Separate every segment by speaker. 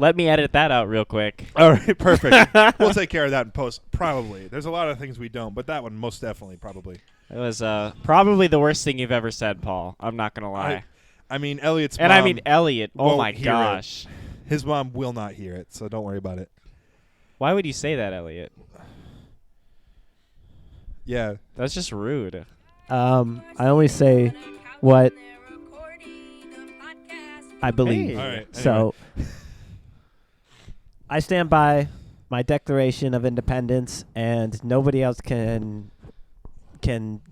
Speaker 1: Let me edit that out real quick.
Speaker 2: All right, perfect. We'll take care of that in post. Probably. There's a lot of things we don't, but that one most definitely probably.
Speaker 1: It was probably the worst thing you've ever said, Paul. I'm not going to lie.
Speaker 2: I mean, Elliot's
Speaker 1: and
Speaker 2: mom
Speaker 1: I mean, Elliot. Oh,
Speaker 2: won't
Speaker 1: my
Speaker 2: hear
Speaker 1: gosh.
Speaker 2: it. His mom will not hear it, so don't worry about it.
Speaker 1: Why would you say that, Elliot?
Speaker 2: Yeah.
Speaker 1: That's just rude.
Speaker 3: I only say what I believe.
Speaker 1: Hey.
Speaker 2: All right.
Speaker 3: So I stand by my Declaration of Independence, and nobody else can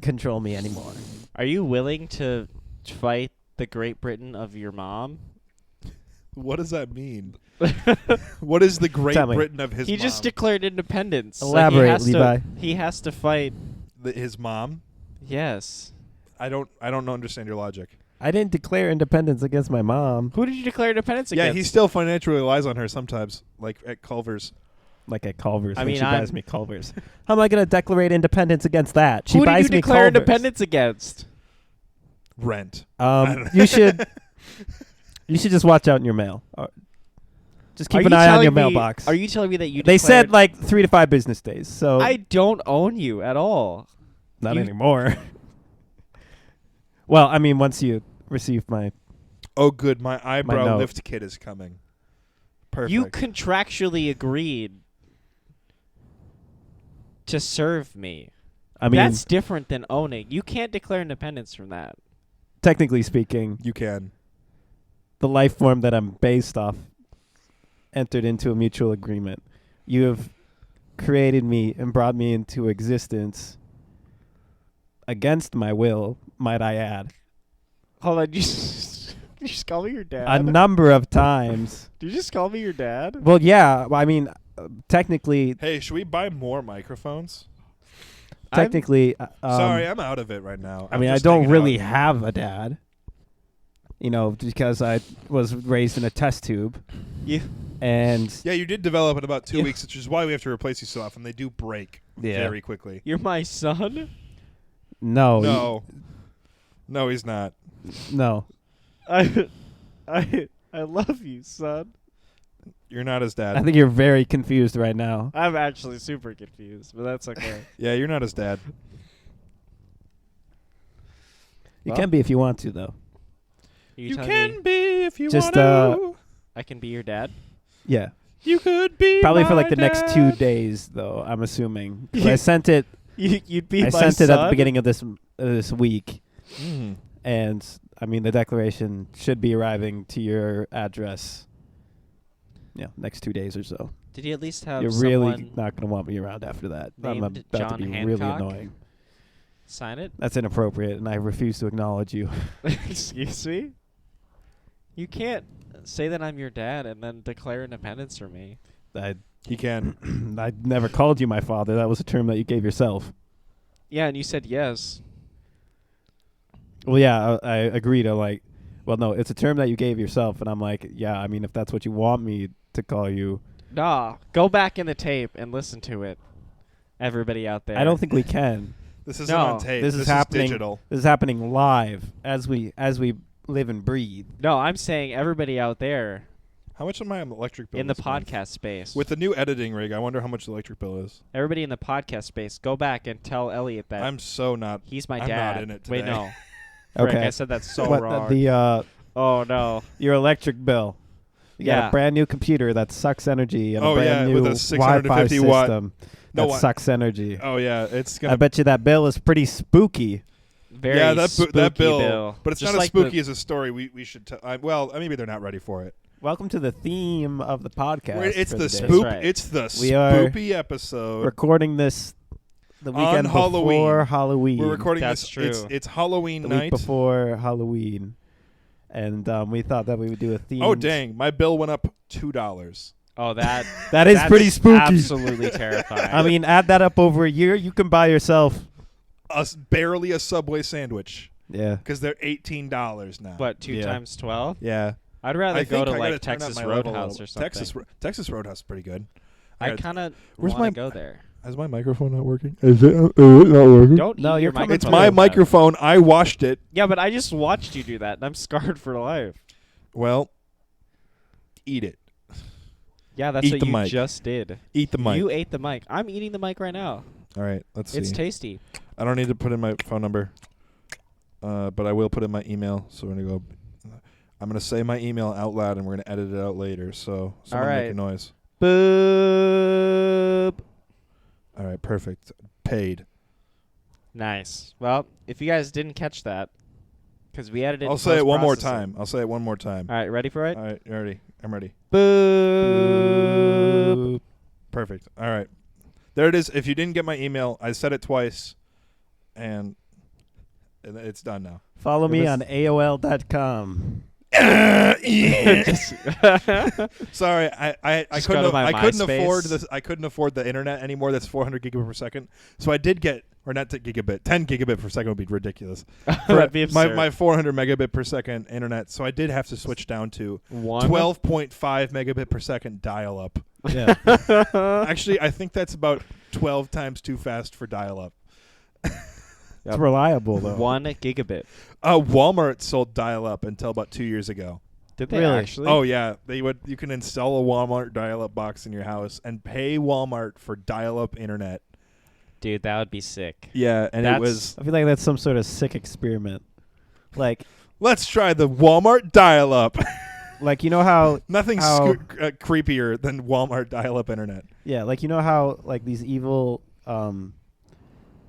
Speaker 3: control me anymore.
Speaker 1: Are you willing to fight the Great Britain of your mom?
Speaker 2: What does that mean? What is the Great
Speaker 3: Tell me.
Speaker 2: Britain of his
Speaker 1: He
Speaker 2: mom?
Speaker 1: just declared independence.
Speaker 3: Elaborate, Levi.
Speaker 1: He has to fight.
Speaker 2: His mom?
Speaker 1: Yes.
Speaker 2: I don't understand your logic.
Speaker 3: I didn't declare independence against my mom.
Speaker 1: Who did you declare independence
Speaker 2: Yeah,
Speaker 1: against?
Speaker 2: he still financially relies on her sometimes, like at Culver's.
Speaker 3: Like at Culver's.
Speaker 1: I
Speaker 3: when
Speaker 1: mean,
Speaker 3: she buys me Culver's. How am I going to declare independence against that? She
Speaker 1: Who
Speaker 3: buys
Speaker 1: did you
Speaker 3: me
Speaker 1: declare
Speaker 3: Culver's.
Speaker 1: independence against?
Speaker 2: Rent.
Speaker 3: You should just watch out in your mail. Just keep
Speaker 1: Are
Speaker 3: an
Speaker 1: you
Speaker 3: eye on
Speaker 1: telling
Speaker 3: your
Speaker 1: me-
Speaker 3: mailbox.
Speaker 1: Are you telling me that you
Speaker 3: They said
Speaker 1: declared-
Speaker 3: like 3 to 5 business days. So
Speaker 1: I don't own you at all.
Speaker 3: not
Speaker 1: you-
Speaker 3: anymore. Well, I mean, once you receive my
Speaker 2: Oh, good. My eyebrow
Speaker 3: note.
Speaker 2: lift kit is coming. Perfect.
Speaker 1: You contractually agreed to serve me.
Speaker 3: I mean,
Speaker 1: That's different than owning. You can't declare independence from that.
Speaker 3: technically speaking,
Speaker 2: You can.
Speaker 3: the life form that I'm based off entered into a mutual agreement. You have created me and brought me into existence against my will, might I add,
Speaker 1: Hold on, you just call me your dad?
Speaker 3: a number of times.
Speaker 1: Did you just call me your dad?
Speaker 3: Well, yeah, I mean, technically,
Speaker 2: Hey, should we buy more microphones?
Speaker 3: Sorry,
Speaker 2: I'm out of it right now.
Speaker 3: I mean, I don't really have a dad. You know, because I was raised in a test tube.
Speaker 1: You
Speaker 3: And
Speaker 2: Yeah, you did develop in about 2
Speaker 1: Yeah.
Speaker 2: weeks, which is why we have to replace you so often. They do break very quickly.
Speaker 1: You're my son?
Speaker 3: no,
Speaker 2: No, he's not.
Speaker 3: no.
Speaker 1: I love you, son.
Speaker 2: You're not his dad.
Speaker 3: I think you're very confused right now.
Speaker 1: I'm actually super confused, but that's okay.
Speaker 2: Yeah, you're not his dad.
Speaker 3: You
Speaker 1: Well.
Speaker 3: can be if you want to, though.
Speaker 1: You,
Speaker 2: You
Speaker 1: telling
Speaker 2: can
Speaker 1: me
Speaker 2: be if you
Speaker 3: Just,
Speaker 2: want to.
Speaker 1: I can be your dad?
Speaker 3: Yeah.
Speaker 2: You could be
Speaker 3: Probably for
Speaker 2: my
Speaker 3: like the next 2
Speaker 2: dad.
Speaker 3: days, though. I'm assuming. 'Cause I sent it.
Speaker 1: You'd be
Speaker 3: I
Speaker 1: my
Speaker 3: sent
Speaker 1: son?
Speaker 3: it at the beginning of this week,
Speaker 2: Mm.
Speaker 3: and I mean the declaration should be arriving to your address. Yeah, next 2 days or so.
Speaker 1: Did you at least have
Speaker 3: You're
Speaker 1: someone
Speaker 3: really not going to want me around after that. I'm
Speaker 1: named
Speaker 3: about
Speaker 1: John
Speaker 3: to be
Speaker 1: Hancock?
Speaker 3: really annoying.
Speaker 1: sign it?
Speaker 3: That's inappropriate, and I refuse to acknowledge you.
Speaker 1: Excuse me? You can't say that I'm your dad and then declare independence for me.
Speaker 2: He can.
Speaker 3: I never called you my father. That was a term that you gave yourself.
Speaker 1: Yeah, and you said yes.
Speaker 3: Well, yeah, I agree to well, no, it's a term that you gave yourself, and I'm like, yeah, I mean, if that's what you want me to call you.
Speaker 1: Nah, go back in the tape and listen to it. Everybody out there.
Speaker 3: I don't think we can.
Speaker 2: This isn't
Speaker 1: No,
Speaker 2: on tape.
Speaker 3: this is happening.
Speaker 2: digital.
Speaker 3: This is happening live as we live and breathe.
Speaker 1: No, I'm saying everybody out there
Speaker 2: How much of my electric bill
Speaker 1: in the
Speaker 2: this month?
Speaker 1: podcast space.
Speaker 2: With the new editing rig, I wonder how much the electric bill is.
Speaker 1: Everybody in the podcast space, go back and tell Elliot that
Speaker 2: I'm so not.
Speaker 1: he's my
Speaker 2: I'm
Speaker 1: dad.
Speaker 2: not in it
Speaker 1: Wait,
Speaker 2: today.
Speaker 1: no. Frick,
Speaker 3: Okay.
Speaker 1: I said that so
Speaker 3: What,
Speaker 1: wrong. Oh, no.
Speaker 3: your electric bill. You got
Speaker 1: Yeah.
Speaker 3: a brand new computer that sucks energy and
Speaker 2: Oh,
Speaker 3: a brand
Speaker 2: yeah,
Speaker 3: new
Speaker 2: with a 650
Speaker 3: Wi-Fi
Speaker 2: watt-
Speaker 3: system
Speaker 2: No,
Speaker 3: that
Speaker 2: what?
Speaker 3: sucks energy.
Speaker 2: Oh yeah, it's gonna.
Speaker 3: I bet you that bill is pretty spooky.
Speaker 1: Very
Speaker 2: yeah, that
Speaker 1: spooky
Speaker 2: bill. But it's
Speaker 1: Just
Speaker 2: not as
Speaker 1: like
Speaker 2: spooky as a story we should tell. Well, maybe they're not ready for it.
Speaker 3: Welcome to the theme of the podcast.
Speaker 2: It's
Speaker 3: for
Speaker 2: the
Speaker 3: the day.
Speaker 2: spook.
Speaker 1: right.
Speaker 2: It's the
Speaker 3: We are
Speaker 2: spoopy episode.
Speaker 3: Recording this the
Speaker 2: On
Speaker 3: weekend
Speaker 2: Halloween.
Speaker 3: before Halloween.
Speaker 2: We're recording
Speaker 1: That's
Speaker 2: this.
Speaker 1: true.
Speaker 2: It's Halloween
Speaker 3: the
Speaker 2: night.
Speaker 3: week before Halloween, and we thought that we would do a theme.
Speaker 2: Oh dang! My bill went up $2.
Speaker 1: Oh, that
Speaker 3: That is
Speaker 1: that's
Speaker 3: pretty spooky.
Speaker 1: Absolutely terrifying.
Speaker 3: I mean, add that up over a year, you can buy yourself.
Speaker 2: Barely a Subway sandwich
Speaker 3: Yeah.
Speaker 2: because they're $18 now.
Speaker 1: what, 2
Speaker 3: Yeah.
Speaker 1: times 12?
Speaker 2: yeah,
Speaker 1: I'd rather
Speaker 2: I
Speaker 1: go
Speaker 2: think
Speaker 1: to
Speaker 2: I
Speaker 1: like
Speaker 2: gotta turn up
Speaker 1: Texas
Speaker 2: my level a
Speaker 1: Roadhouse
Speaker 2: little.
Speaker 1: or something.
Speaker 2: Texas Roadhouse is pretty good.
Speaker 1: I
Speaker 2: gotta-
Speaker 1: kind of
Speaker 2: Where's
Speaker 1: want to
Speaker 2: my-
Speaker 1: go there.
Speaker 2: Is my microphone not working? Is it not working?
Speaker 1: Don't
Speaker 3: No,
Speaker 1: eat
Speaker 3: you're
Speaker 1: your
Speaker 3: coming
Speaker 1: microphone
Speaker 2: It's
Speaker 3: from
Speaker 2: my
Speaker 1: like that.
Speaker 2: microphone. I washed it.
Speaker 1: Yeah, but I just watched you do that, and I'm scarred for life.
Speaker 2: Well, eat it.
Speaker 1: Yeah, that's
Speaker 2: Eat
Speaker 1: what
Speaker 2: the
Speaker 1: you
Speaker 2: mic.
Speaker 1: just did.
Speaker 2: Eat the mic.
Speaker 1: You ate the mic. I'm eating the mic right now.
Speaker 2: All right, let's see.
Speaker 1: It's tasty.
Speaker 2: I don't need to put in my phone number, but I will put in my email. So we're gonna go. I'm gonna say my email out loud, and we're gonna edit it out later. So someone make a
Speaker 1: right.
Speaker 2: noise.
Speaker 1: Boop.
Speaker 2: All right, perfect. Paid.
Speaker 1: Nice. Well, if you guys didn't catch that, because we edited.
Speaker 2: I'll say it one more time. I'll say it one more time.
Speaker 1: All right, ready for it?
Speaker 2: All right, you ready? I'm ready.
Speaker 1: Boop.
Speaker 2: Perfect. All right. There it is. If you didn't get my email, I said it twice, and it's done now.
Speaker 3: Follow
Speaker 1: It
Speaker 3: me
Speaker 1: was-
Speaker 3: on AOL.com.
Speaker 2: Sorry, I
Speaker 1: Just go
Speaker 2: couldn't
Speaker 1: to my
Speaker 2: couldn't
Speaker 1: MySpace.
Speaker 2: afford this. I couldn't afford the internet anymore. That's 400 gigabit per second. So I did get, or not gigabit, 10 gigabit per second would be ridiculous.
Speaker 1: That'd be absurd.
Speaker 2: my 400 megabit per second internet. So I did have to switch down to
Speaker 1: 1.
Speaker 2: 12.5 megabit per second dial up.
Speaker 3: Yeah.
Speaker 2: Actually, I think that's about 12 times too fast for dial up.
Speaker 3: It's reliable, though.
Speaker 1: 1 gigabit.
Speaker 2: Walmart sold dial up until about 2 years ago.
Speaker 1: Did they
Speaker 3: Really?
Speaker 1: actually?
Speaker 2: Oh yeah, they would. You can install a Walmart dial-up box in your house and pay Walmart for dial-up internet.
Speaker 1: Dude, that would be sick.
Speaker 2: Yeah, and
Speaker 1: That's-
Speaker 2: it was.
Speaker 3: I feel like that's some sort of sick experiment. Like,
Speaker 2: Let's try the Walmart dial-up.
Speaker 3: you know how
Speaker 2: Nothing
Speaker 3: How-
Speaker 2: creepier than Walmart dial-up internet.
Speaker 3: Yeah, like you know how like these evil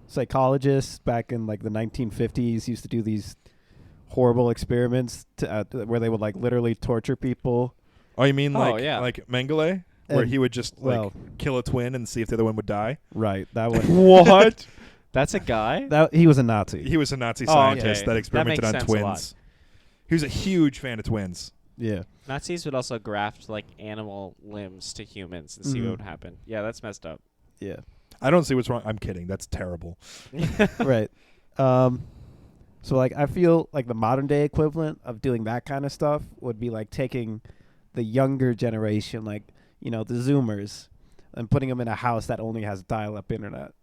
Speaker 3: psychologists back in like the 1950s used to do these horrible experiments where they would like literally torture people.
Speaker 2: Oh, you mean
Speaker 1: Oh,
Speaker 2: like
Speaker 1: yeah.
Speaker 2: Mengele, where
Speaker 3: And-
Speaker 2: he would just
Speaker 3: well-
Speaker 2: kill a twin and see if the other one would die?
Speaker 3: Right. That would
Speaker 1: What? That's a guy?
Speaker 3: that he was a Nazi.
Speaker 2: He was a Nazi
Speaker 1: Oh,
Speaker 2: scientist
Speaker 1: okay.
Speaker 2: that experimented
Speaker 1: That
Speaker 2: on
Speaker 1: makes sense a lot.
Speaker 2: twins. He was a huge fan of twins.
Speaker 3: Yeah.
Speaker 1: Nazis would also graft like animal limbs to humans and see
Speaker 3: Mhm.
Speaker 1: what would happen. Yeah, that's messed up.
Speaker 3: Yeah.
Speaker 2: I don't see what's wrong. I'm kidding. That's terrible.
Speaker 3: Right. So like I feel like the modern day equivalent of doing that kind of stuff would be like taking the younger generation, like, you know, the Zoomers, and putting them in a house that only has dial-up internet.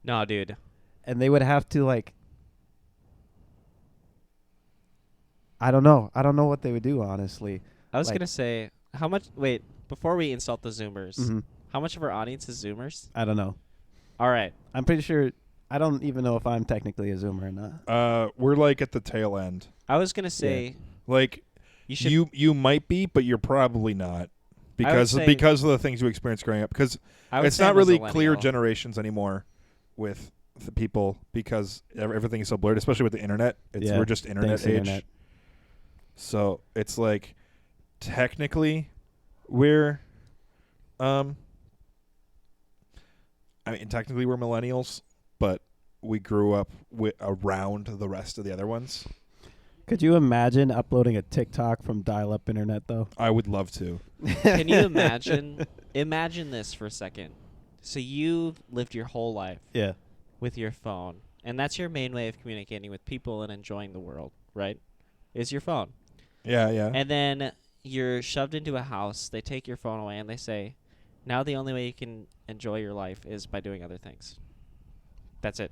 Speaker 1: No, dude.
Speaker 3: And they would have to like I don't know what they would do, honestly.
Speaker 1: I was
Speaker 3: Like-
Speaker 1: going to say, how much. Wait, before we insult the Zoomers,
Speaker 3: Mm-hmm.
Speaker 1: how much of our audience is Zoomers?
Speaker 3: I don't know.
Speaker 1: All right.
Speaker 3: I'm pretty sure I don't even know if I'm technically a Zoomer or not.
Speaker 2: We're like at the tail end.
Speaker 1: I was going to say,
Speaker 2: Like
Speaker 1: you should.
Speaker 2: you might be, but you're probably not because
Speaker 1: say-
Speaker 2: because of the things you experienced growing up. Because
Speaker 1: I would
Speaker 2: it's
Speaker 1: say
Speaker 2: not
Speaker 1: I'm a
Speaker 2: really clear
Speaker 1: Zillennial.
Speaker 2: generations anymore with the people because everything is so blurred, especially with the internet.
Speaker 3: Yeah,
Speaker 2: We're just internet
Speaker 3: thanks,
Speaker 2: age.
Speaker 3: internet.
Speaker 2: So it's like technically we're I mean technically we're millennials, but we grew up around the rest of the other ones.
Speaker 3: Could you imagine uploading a TikTok from dial-up internet, though?
Speaker 2: I would love to.
Speaker 1: Can you imagine? Imagine this for a second. So you've lived your whole life
Speaker 3: Yeah.
Speaker 1: with your phone, and that's your main way of communicating with people and enjoying the world, right? Is your phone.
Speaker 2: Yeah, yeah.
Speaker 1: And then you're shoved into a house, they take your phone away, and they say, now the only way you can enjoy your life is by doing other things. That's it.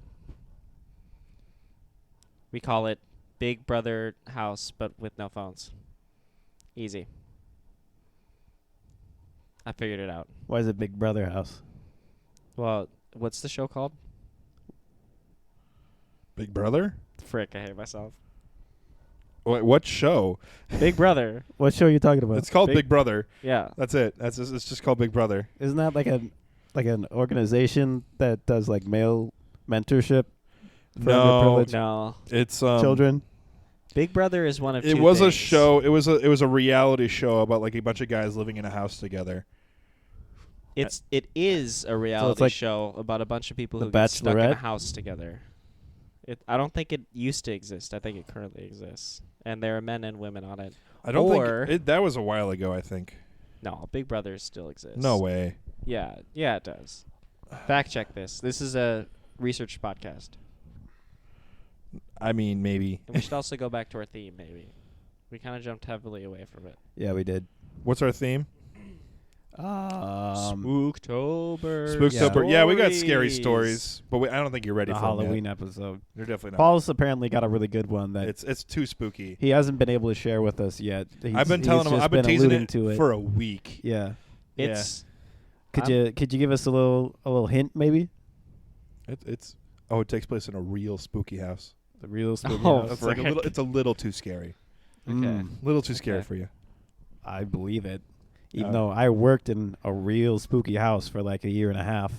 Speaker 1: We call it Big Brother house, but with no phones. Easy. I figured it out.
Speaker 3: Why is it Big Brother house?
Speaker 1: Well, what's the show called?
Speaker 2: Big Brother?
Speaker 1: Frick, I hate myself.
Speaker 2: What show?
Speaker 1: Big Brother.
Speaker 3: What show are you talking about?
Speaker 2: It's called
Speaker 1: Big-
Speaker 2: Big Brother.
Speaker 1: Yeah.
Speaker 2: That's it. It's just called Big Brother.
Speaker 3: Isn't that like an organization that does like male mentorship for
Speaker 2: No.
Speaker 3: underprivileged
Speaker 1: No.
Speaker 2: It's
Speaker 3: children?
Speaker 1: Big Brother is one of
Speaker 2: It
Speaker 1: two
Speaker 2: was a
Speaker 1: things.
Speaker 2: show. It was a reality show about like a bunch of guys living in a house together.
Speaker 1: It is a reality
Speaker 3: like
Speaker 1: show about a bunch of people
Speaker 3: The
Speaker 1: who get stuck in a
Speaker 3: Bachelorette?
Speaker 1: house together. I don't think it used to exist. I think it currently exists, and there are men and women on it.
Speaker 2: I don't
Speaker 1: Or-
Speaker 2: think that was a while ago. I think.
Speaker 1: No, Big Brother still exists.
Speaker 2: No way.
Speaker 1: Yeah, it does. Fact check this. This is a research podcast.
Speaker 2: I mean, maybe.
Speaker 1: And we should also go back to our theme, maybe. We kind of jumped heavily away from it.
Speaker 3: Yeah, we did.
Speaker 2: What's our theme?
Speaker 1: Spooktober.
Speaker 2: Spooktober. Yeah, we got scary stories, but I don't think you're ready
Speaker 3: the
Speaker 2: for them yet.
Speaker 3: Halloween episode.
Speaker 2: You're definitely not.
Speaker 3: Paul's apparently got a really good one that
Speaker 2: It's too spooky.
Speaker 3: he hasn't been able to share with us yet.
Speaker 2: I've been telling him. I've been teasing
Speaker 3: alluding
Speaker 2: it
Speaker 3: to it.
Speaker 2: for a week.
Speaker 3: Yeah.
Speaker 1: It's
Speaker 3: Could you give us a little hint maybe?
Speaker 2: It takes place in a real spooky house.
Speaker 3: The real spooky
Speaker 1: Oh,
Speaker 3: house.
Speaker 2: It's like it's a little too scary.
Speaker 1: okay.
Speaker 2: A little too scary
Speaker 1: Okay.
Speaker 2: for you.
Speaker 3: I believe it. Even
Speaker 2: Uh,
Speaker 3: though I worked in a real spooky house for like a year and a half.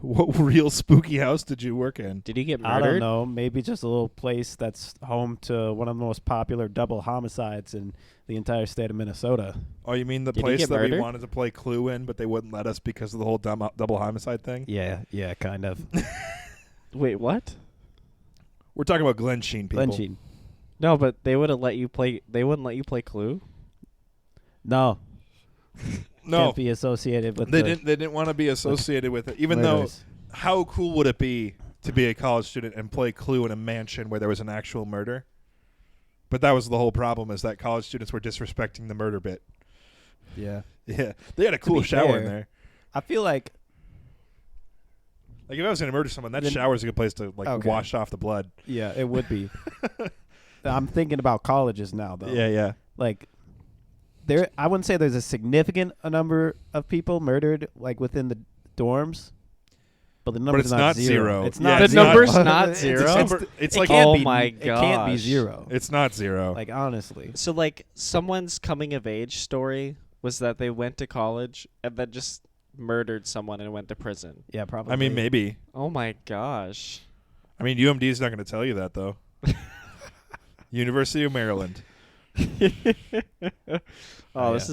Speaker 2: What real spooky house did you work in?
Speaker 1: Did you get
Speaker 3: I don't
Speaker 1: murdered?
Speaker 3: know. Maybe just a little place that's home to one of the most popular double homicides in the entire state of Minnesota.
Speaker 2: Oh, you mean the
Speaker 1: Did you
Speaker 2: place
Speaker 1: get
Speaker 2: that we
Speaker 1: murdered?
Speaker 2: wanted to play Clue in, but they wouldn't let us because of the whole double homicide thing?
Speaker 3: Yeah, kind of.
Speaker 1: Wait, what?
Speaker 2: We're talking about Glen Sheen, people.
Speaker 3: Glen Sheen.
Speaker 1: No, but they wouldn't let you play. They wouldn't let you play Clue.
Speaker 3: No,
Speaker 2: No,
Speaker 3: can't be associated with
Speaker 2: they
Speaker 3: the
Speaker 2: didn't. They didn't want to be associated with it. Even
Speaker 3: murders.
Speaker 2: though, how cool would it be to be a college student and play Clue in a mansion where there was an actual murder? But that was the whole problem: is that college students were disrespecting the murder bit.
Speaker 3: Yeah.
Speaker 2: Yeah, they had a cool
Speaker 3: be
Speaker 2: shower in
Speaker 3: fair,
Speaker 2: there.
Speaker 3: I feel like
Speaker 2: Like if I was going to murder someone, that
Speaker 3: Then-
Speaker 2: shower's a good place to like
Speaker 3: Okay.
Speaker 2: wash off the blood.
Speaker 3: yeah, it would be. I'm thinking about colleges now though.
Speaker 2: Yeah.
Speaker 3: Like I wouldn't say there's a significant number of people murdered like within the dorms. But the number's
Speaker 2: it's not zero.
Speaker 3: It's
Speaker 2: Yeah,
Speaker 3: not
Speaker 2: it's
Speaker 1: The number's
Speaker 3: zero.
Speaker 1: not
Speaker 3: It's-
Speaker 1: zero?
Speaker 2: It's
Speaker 3: it
Speaker 2: like
Speaker 3: can't
Speaker 1: oh
Speaker 3: be,
Speaker 1: my
Speaker 3: It can't be
Speaker 1: gosh.
Speaker 3: zero.
Speaker 2: it's not zero.
Speaker 3: Like honestly.
Speaker 1: So like someone's coming of age story was that they went to college and then just murdered someone and went to prison.
Speaker 3: Yeah, probably.
Speaker 2: I mean, maybe.
Speaker 1: Oh my gosh.
Speaker 2: I mean, UMD's not going to tell you that though. University of Maryland.
Speaker 1: Oh,
Speaker 3: yeah.
Speaker 1: this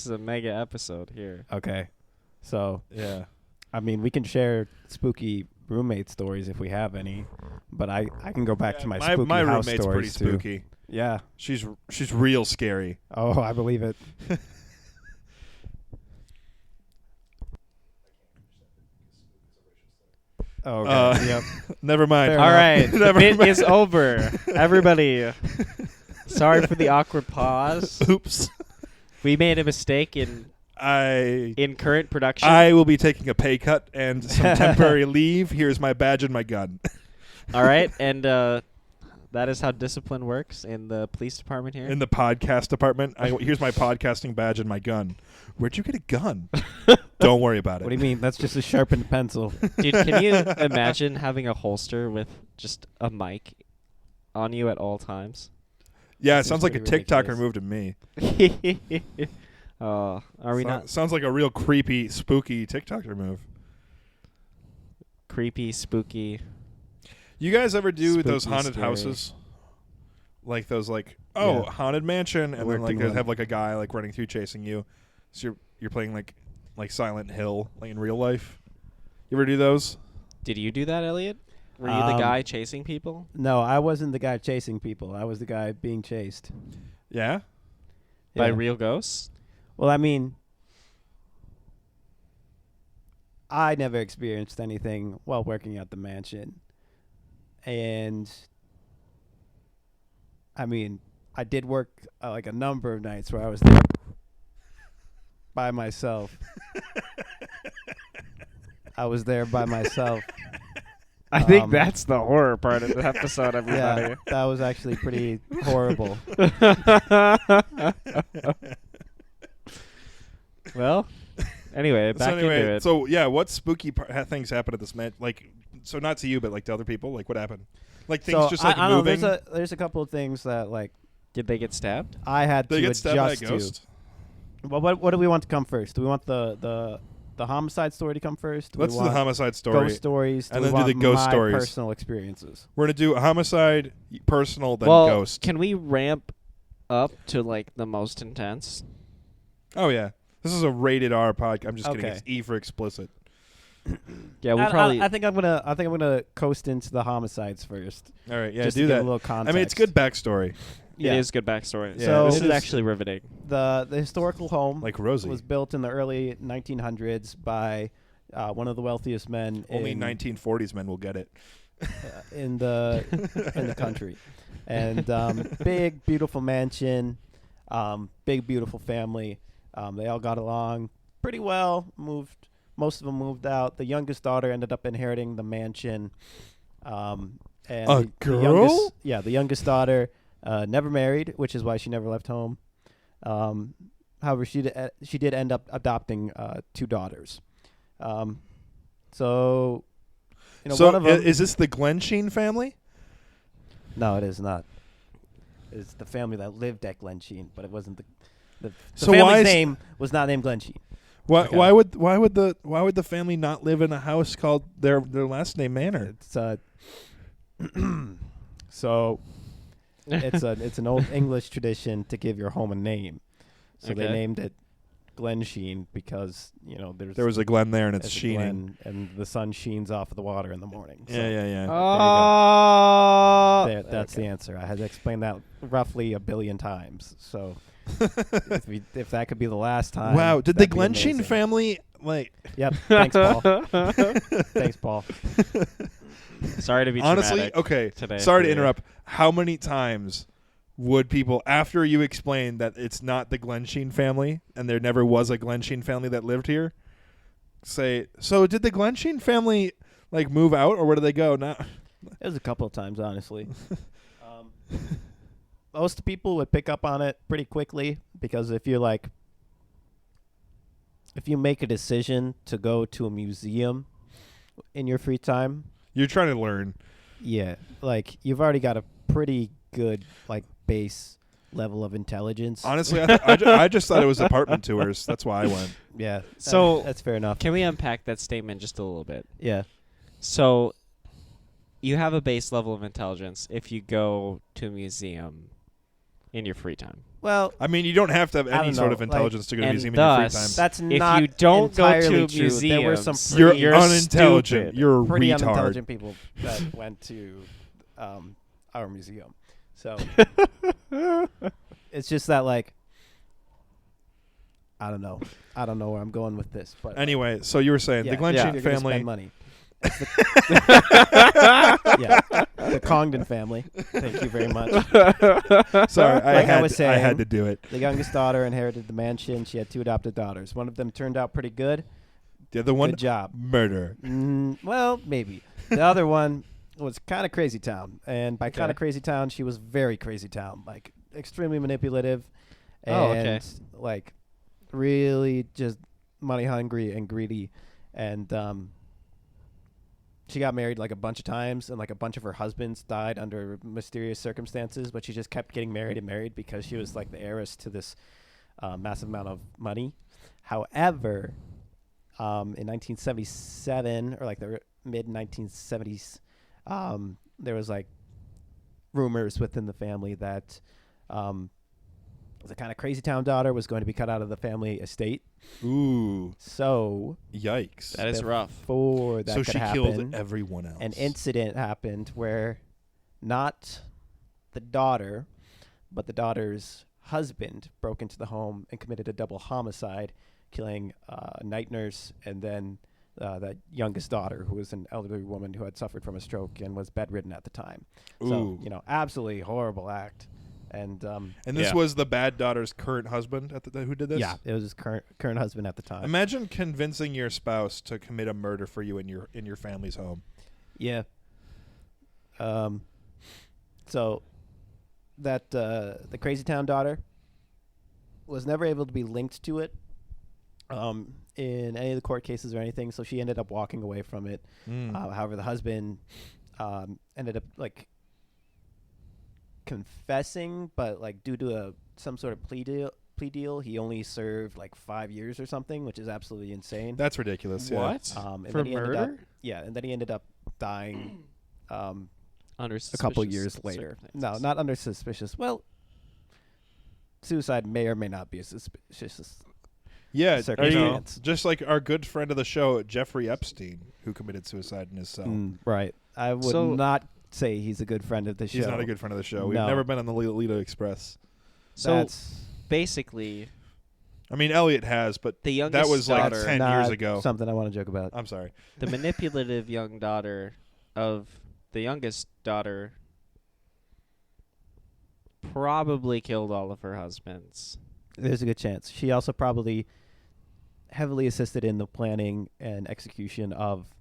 Speaker 1: is a mega episode here.
Speaker 3: Okay. So
Speaker 2: Yeah.
Speaker 3: I mean, we can share spooky roommate stories if we have any, but I can go back to my spooky
Speaker 2: my
Speaker 3: house
Speaker 2: roommate's pretty
Speaker 3: stories too.
Speaker 2: spooky.
Speaker 3: Yeah.
Speaker 2: She's real scary.
Speaker 3: Oh, I believe it. Oh, okay. Yep.
Speaker 2: Never mind.
Speaker 3: Fair
Speaker 1: All
Speaker 3: enough.
Speaker 1: right, the
Speaker 2: Never
Speaker 1: bit
Speaker 2: mind.
Speaker 1: is over. Everybody, sorry for the awkward pause.
Speaker 2: Oops.
Speaker 1: We made a mistake in
Speaker 2: I
Speaker 1: current production.
Speaker 2: will be taking a pay cut and some temporary leave. Here's my badge and my gun.
Speaker 1: All right, and that is how discipline works in the police department here.
Speaker 2: In the podcast department, here's my podcasting badge and my gun. Where'd you get a gun? Don't worry about it.
Speaker 3: What do you mean? That's just a sharpened pencil.
Speaker 1: Dude, can you imagine having a holster with just a mic on you at all times?
Speaker 2: Yeah, it
Speaker 3: Seems
Speaker 2: sounds like a
Speaker 3: pretty
Speaker 2: TikToker
Speaker 3: ridiculous.
Speaker 2: move to me.
Speaker 1: Are we not
Speaker 2: Sounds like a real creepy, spooky TikToker move.
Speaker 1: creepy, spooky?
Speaker 2: You guys ever do those
Speaker 1: Spooky,
Speaker 2: haunted
Speaker 1: scary.
Speaker 2: houses? Like those,
Speaker 3: Yeah.
Speaker 2: haunted mansion, and then
Speaker 3: Worked
Speaker 2: like
Speaker 3: in
Speaker 2: they
Speaker 3: one.
Speaker 2: have like a guy like running through chasing you. So you're playing like Silent Hill, like in real life. You ever do those?
Speaker 1: Did you do that, Elliot? Were you the guy chasing people?
Speaker 3: No, I wasn't the guy chasing people. I was the guy being chased.
Speaker 2: Yeah.
Speaker 1: By
Speaker 3: Yeah.
Speaker 1: real ghosts?
Speaker 3: Well, I mean, I never experienced anything while working at the mansion. And I mean, I did work like a number of nights where I was there by myself. I was there by myself.
Speaker 1: I think
Speaker 3: Um,
Speaker 1: that's the horror part of the episode, everybody.
Speaker 3: Yeah, that was actually pretty horrible.
Speaker 1: Well, anyway, back into it.
Speaker 2: So yeah, what spooky things happened at this man? Like, so not to you, but like to other people. Like, what happened? Like things
Speaker 3: So
Speaker 2: just like
Speaker 3: I don't
Speaker 2: moving.
Speaker 3: know, there's a couple of things that like
Speaker 1: Did they get stabbed?
Speaker 3: I had
Speaker 2: They
Speaker 3: to
Speaker 2: get stabbed by a
Speaker 3: adjust
Speaker 2: ghost.
Speaker 3: to. Well, what do we want to come first? Do we want the homicide story to come first? Do
Speaker 2: Let's
Speaker 3: we
Speaker 2: do the
Speaker 3: want
Speaker 2: homicide story.
Speaker 3: ghost stories?
Speaker 2: and
Speaker 3: we
Speaker 2: then do
Speaker 3: want
Speaker 2: the ghost
Speaker 3: my
Speaker 2: stories.
Speaker 3: personal experiences?
Speaker 2: We're gonna do a homicide, personal, then
Speaker 1: well,
Speaker 2: ghost.
Speaker 1: can we ramp up to like the most intense?
Speaker 2: Oh yeah, this is a rated R podcast. I'm just kidding.
Speaker 3: Okay.
Speaker 2: It's E for explicit.
Speaker 1: Yeah, we
Speaker 3: I-
Speaker 1: probably.
Speaker 3: I think I'm gonna coast into the homicides first.
Speaker 2: All right, yeah,
Speaker 3: just
Speaker 2: do
Speaker 3: to get
Speaker 2: that.
Speaker 3: a little context.
Speaker 2: I mean, it's good backstory,
Speaker 3: Yeah.
Speaker 1: It is good backstory.
Speaker 2: Yeah,
Speaker 3: So-
Speaker 1: this
Speaker 3: it
Speaker 1: is
Speaker 2: is-
Speaker 1: actually riveting.
Speaker 3: The historical home
Speaker 2: like Rosie.
Speaker 3: was built in the early 1900s by one of the wealthiest men
Speaker 2: Only
Speaker 3: in
Speaker 2: 1940s men will get it.
Speaker 3: in the country, and big beautiful mansion, big beautiful family. They all got along pretty well. Most of them moved out. The youngest daughter ended up inheriting the mansion. And
Speaker 2: A
Speaker 3: the
Speaker 2: girl?
Speaker 3: the youngest daughter never married, which is why she never left home. However, she did end up adopting 2 daughters. So, one
Speaker 2: So
Speaker 3: of them.
Speaker 2: is this the Glensheen family?
Speaker 3: No, it is not. It's the family that lived at Glensheen, but it wasn't the
Speaker 2: So why
Speaker 3: family's
Speaker 2: is-
Speaker 3: name was not named Glensheen.
Speaker 2: Why
Speaker 3: Okay.
Speaker 2: why would the family not live in a house called their last name Manor?
Speaker 3: It's so it's an old English tradition to give your home a name. So they
Speaker 1: Okay.
Speaker 3: named it Glensheen because
Speaker 2: There was a Glen there and it's
Speaker 3: there's a
Speaker 2: sheening.
Speaker 3: glen and the sun sheens off of the water in the morning. So
Speaker 2: Yeah.
Speaker 1: Oh,
Speaker 3: that's the answer. I had to explain that roughly a billion times. So if that could be the last time.
Speaker 2: Wow, did the
Speaker 3: that'd be
Speaker 2: Glensheen
Speaker 3: amazing.
Speaker 2: family like
Speaker 3: Yep. Thanks, Paul. Thanks, Paul.
Speaker 1: Sorry to be
Speaker 2: honestly?
Speaker 1: dramatic
Speaker 2: Okay.
Speaker 1: today.
Speaker 2: Sorry
Speaker 1: for
Speaker 2: to
Speaker 1: you.
Speaker 2: interrupt. How many times would people, after you explain that it's not the Glensheen family and there never was a Glensheen family that lived here, say, so did the Glensheen family like move out or where did they go? Now,
Speaker 3: It was a couple of times, honestly. Most people would pick up on it pretty quickly because if you make a decision to go to a museum in your free time,
Speaker 2: you're trying to learn.
Speaker 3: yeah, like you've already got a pretty good like base level of intelligence.
Speaker 2: Honestly, I just thought it was apartment tours. That's why I went.
Speaker 3: Yeah.
Speaker 1: So-
Speaker 3: that's fair enough.
Speaker 1: Can we unpack that statement just a little bit?
Speaker 3: Yeah.
Speaker 1: So, you have a base level of intelligence if you go to a museum in your free time.
Speaker 3: Well,
Speaker 2: I mean, you don't have to have
Speaker 3: I
Speaker 2: any
Speaker 3: don't
Speaker 2: sort
Speaker 3: know,
Speaker 2: of intelligence to go to a
Speaker 1: and
Speaker 2: museum in your free
Speaker 1: thus-
Speaker 2: time.
Speaker 3: that's
Speaker 1: If
Speaker 3: not
Speaker 1: you don't go
Speaker 3: entirely
Speaker 1: to
Speaker 3: true. There were some
Speaker 1: museums,
Speaker 2: You're
Speaker 1: you're
Speaker 2: unintelligent.
Speaker 1: stupid.
Speaker 2: You're a
Speaker 3: pretty
Speaker 2: retard.
Speaker 3: unintelligent people that went to our museum. So it's just that like I don't know where I'm going with this, but
Speaker 2: Anyway, so you were saying
Speaker 3: yeah,
Speaker 2: the Glensheen
Speaker 3: if you're gonna
Speaker 2: family.
Speaker 3: spend money. Yeah, the Congdon family. Thank you very much.
Speaker 2: Sorry,
Speaker 3: Like I was
Speaker 2: I had
Speaker 3: saying,
Speaker 2: to do it.
Speaker 3: The youngest daughter inherited the mansion. She had 2 adopted daughters. One of them turned out pretty good.
Speaker 2: The other one,
Speaker 3: Good job.
Speaker 2: murder.
Speaker 3: Well, maybe. The other one was kind of crazy town. And by
Speaker 1: Okay.
Speaker 3: kind of crazy town, she was very crazy town. Like, extremely manipulative. And,
Speaker 1: Oh, okay.
Speaker 3: like, really just money hungry and greedy. And she got married, like, a bunch of times. And, like, a bunch of her husbands died under mysterious circumstances. But she just kept getting married and married because she was, like, the heiress to this massive amount of money. However, in 1977 or like the mid 1970s, there was like rumors within the family that the kind of crazy town daughter was going to be cut out of the family estate.
Speaker 2: Ooh,
Speaker 3: So
Speaker 2: yikes!
Speaker 1: That is rough.
Speaker 3: before that
Speaker 2: So
Speaker 3: could
Speaker 2: she
Speaker 3: happen,
Speaker 2: killed everyone else.
Speaker 3: an incident happened where not the daughter, but the daughter's husband broke into the home and committed a double homicide, killing a night nurse and then that youngest daughter, who was an elderly woman who had suffered from a stroke and was bedridden at the time.
Speaker 2: Ooh.
Speaker 3: So, absolutely horrible act. And
Speaker 2: And this
Speaker 1: Yeah.
Speaker 2: was the bad daughter's current husband who did this?
Speaker 3: yeah, it was his current husband at the time.
Speaker 2: Imagine convincing your spouse to commit a murder for you in your family's home.
Speaker 3: Yeah. So that the Crazy Town daughter was never able to be linked to it in any of the court cases or anything, so she ended up walking away from it. However, the husband ended up like confessing, but like due to some sort of plea deal, he only served like 5 years or something, which is absolutely insane.
Speaker 2: That's ridiculous. Yeah.
Speaker 1: What?
Speaker 3: And
Speaker 1: For
Speaker 3: then he ended up-
Speaker 1: murder?
Speaker 3: yeah, and then he ended up dying
Speaker 1: Under
Speaker 3: a couple
Speaker 1: suspicious
Speaker 3: years later. No,
Speaker 1: circumstances.
Speaker 3: not under suspicious. Well, suicide may or may not be a suspicious.
Speaker 2: Yeah,
Speaker 3: Circumstance.
Speaker 2: just like our good friend of the show, Jeffrey Epstein, who committed suicide in his cell.
Speaker 3: Right. I would
Speaker 1: So-
Speaker 3: not say he's a good friend of the show.
Speaker 2: He's not a good friend of the show. We've
Speaker 3: No.
Speaker 2: never been on the Lolita Express.
Speaker 1: So
Speaker 3: That's
Speaker 1: basically,
Speaker 2: I mean, Elliot has, but
Speaker 1: the youngest
Speaker 2: that was like
Speaker 1: daughter,
Speaker 2: 10
Speaker 3: not
Speaker 2: years ago.
Speaker 3: something I want to joke about.
Speaker 2: I'm sorry.
Speaker 1: the manipulative young daughter of the youngest daughter, probably killed all of her husbands.
Speaker 3: There's a good chance. She also probably heavily assisted in the planning and execution of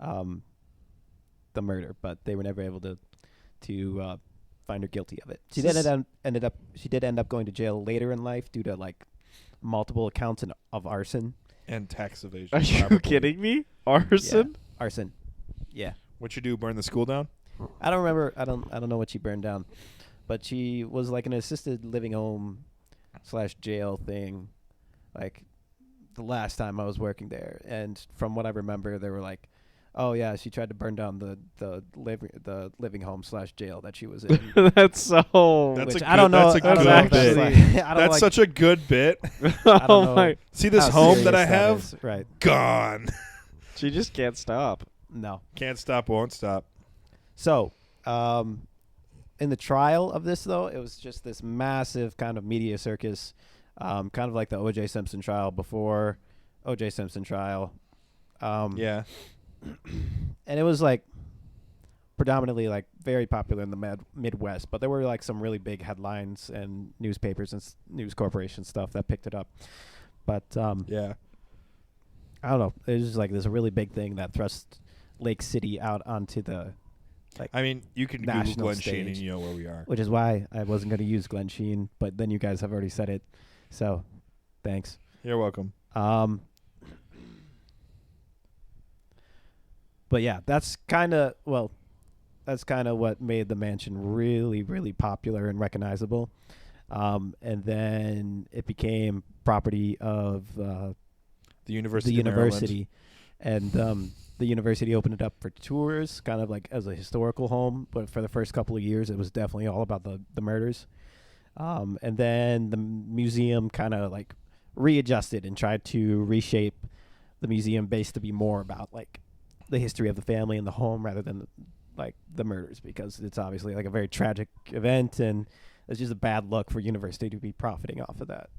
Speaker 3: the murder, but they were never able to find her guilty of it. She did end up going to jail later in life due to like multiple accounts of arson.
Speaker 2: And tax evasion.
Speaker 1: Are you
Speaker 2: probably.
Speaker 1: kidding me? Arson?
Speaker 3: Yeah, arson. Yeah.
Speaker 2: What'd you do? Burn the school down?
Speaker 3: I don't remember. I don't know what she burned down, but she was like an assisted living home / jail thing, like the last time I was working there. And from what I remember, they were like, "Oh yeah, she tried to burn down the living home / jail that she was in."
Speaker 1: That's so.
Speaker 2: That's
Speaker 3: which
Speaker 2: a
Speaker 3: I don't
Speaker 2: good-
Speaker 3: know.
Speaker 2: that's a
Speaker 3: I don't
Speaker 2: good
Speaker 3: know if
Speaker 2: bit.
Speaker 3: like- I don't
Speaker 2: That's
Speaker 3: like
Speaker 2: such a good bit.
Speaker 3: I don't
Speaker 1: Oh
Speaker 3: know
Speaker 1: my!
Speaker 2: See this
Speaker 3: how
Speaker 2: home that
Speaker 3: serious
Speaker 2: I have?
Speaker 3: is. Right?
Speaker 2: Gone.
Speaker 1: She just can't stop.
Speaker 3: No.
Speaker 2: Can't stop, won't stop.
Speaker 3: So, in the trial of this, though, it was just this massive kind of media circus, kind of like the O.J. Simpson trial before O.J. Simpson trial.
Speaker 2: Yeah.
Speaker 3: And it was like predominantly like very popular in the Midwest, but there were like some really big headlines and newspapers and news corporation stuff that picked it up. But
Speaker 2: Yeah.
Speaker 3: I don't know. It was just like there's a really big thing that thrust Lake City out onto the
Speaker 2: I mean, you can Google
Speaker 3: National
Speaker 2: Glen Sheen and
Speaker 3: stage.
Speaker 2: you know where we are.
Speaker 3: which is why I wasn't going to use Glen Sheen, but then you guys have already said it. So, thanks.
Speaker 2: You're welcome.
Speaker 3: But yeah, that's kind of what made the mansion really, really popular and recognizable. And then it became property of
Speaker 2: The
Speaker 3: the
Speaker 2: University of Maryland.
Speaker 3: university, and the university opened it up for tours, kind of like as a historical home. But for the first couple of years, it was definitely all about the murders. And then the museum kind of like readjusted and tried to reshape the museum base to be more about like the history of the family and the home rather than like the murders, because it's obviously like a very tragic event, and it's just a bad look for university to be profiting off of that.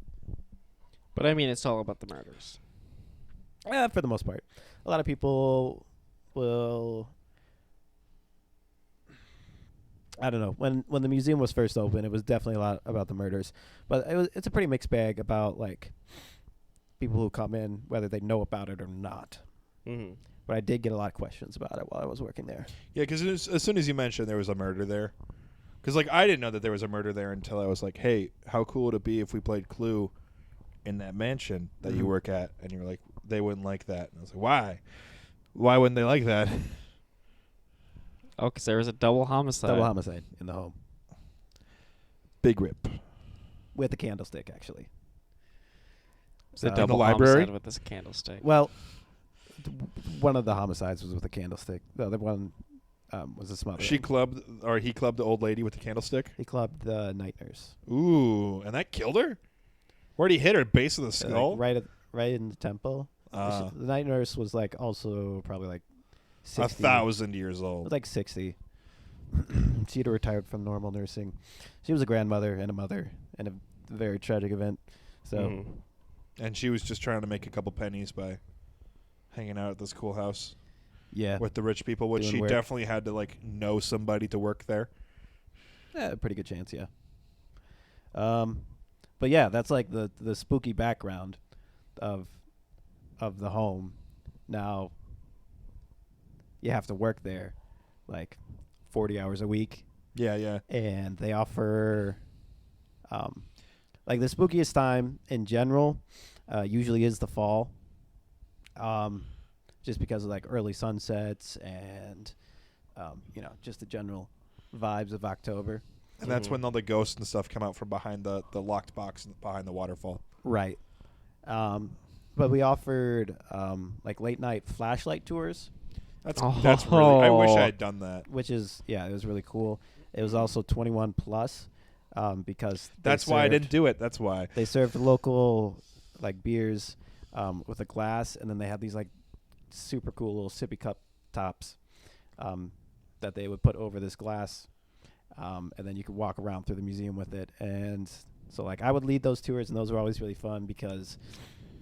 Speaker 1: But I mean, it's all about the murders.
Speaker 3: For the most part, a lot of people will. I don't know. When the museum was first open, it was definitely a lot about the murders, but it's a pretty mixed bag about like people who come in, whether they know about it or not.
Speaker 1: Mm-hmm.
Speaker 3: But I did get a lot of questions about it while I was working there.
Speaker 2: Yeah, because as soon as you mentioned there was a murder there, because like I didn't know that there was a murder there until I was like, hey, how cool would it be if we played Clue in that mansion that you
Speaker 3: Mhm.
Speaker 2: work at? And you were like, they wouldn't like that. And I was like, why? Why wouldn't they like that?
Speaker 1: Oh, because there was a double homicide.
Speaker 3: Double homicide in the home
Speaker 2: Big rip.
Speaker 3: with a candlestick, actually.
Speaker 1: It was a
Speaker 3: In
Speaker 1: double
Speaker 2: the library?
Speaker 1: homicide with this candlestick.
Speaker 3: Well, one of the homicides was with a candlestick. The other one was a smothering.
Speaker 2: He clubbed the old lady with the candlestick.
Speaker 3: He clubbed the night nurse.
Speaker 2: Ooh, and that killed her? Where'd he hit her? Base of the skull?
Speaker 3: Like right in the temple.
Speaker 2: Ah.
Speaker 3: The night nurse was like also probably like 60.
Speaker 2: 1,000 years
Speaker 3: It
Speaker 2: old.
Speaker 3: was like 60. She had retired from normal nursing. She was a grandmother and a mother in a very tragic event. So
Speaker 1: Mhm.
Speaker 2: And she was just trying to make a couple pennies by hanging out at this cool house
Speaker 3: yeah,
Speaker 2: with the rich people, which
Speaker 3: Doing
Speaker 2: she
Speaker 3: work.
Speaker 2: definitely had to like know somebody to work there.
Speaker 3: a pretty good chance. Yeah. But yeah, that's like the spooky background of the home. Now you have to work there like 40 hours a week,
Speaker 2: Yeah, yeah.
Speaker 3: and they offer like the spookiest time in general usually is the fall, just because of like early sunsets and just the general vibes of October.
Speaker 2: And that's when all the ghosts and stuff come out from behind the locked box behind the waterfall.
Speaker 3: Right. But we offered like late night flashlight tours,
Speaker 2: That's really. I wish I had done that.
Speaker 3: which is it was really cool. It was also 21 plus, because
Speaker 2: That's why I didn't do it. That's why.
Speaker 3: They served local like beers with a glass, and then they had these like super cool little sippy cup tops that they would put over this glass, and then you could walk around through the museum with it. And so like I would lead those tours, and those were always really fun because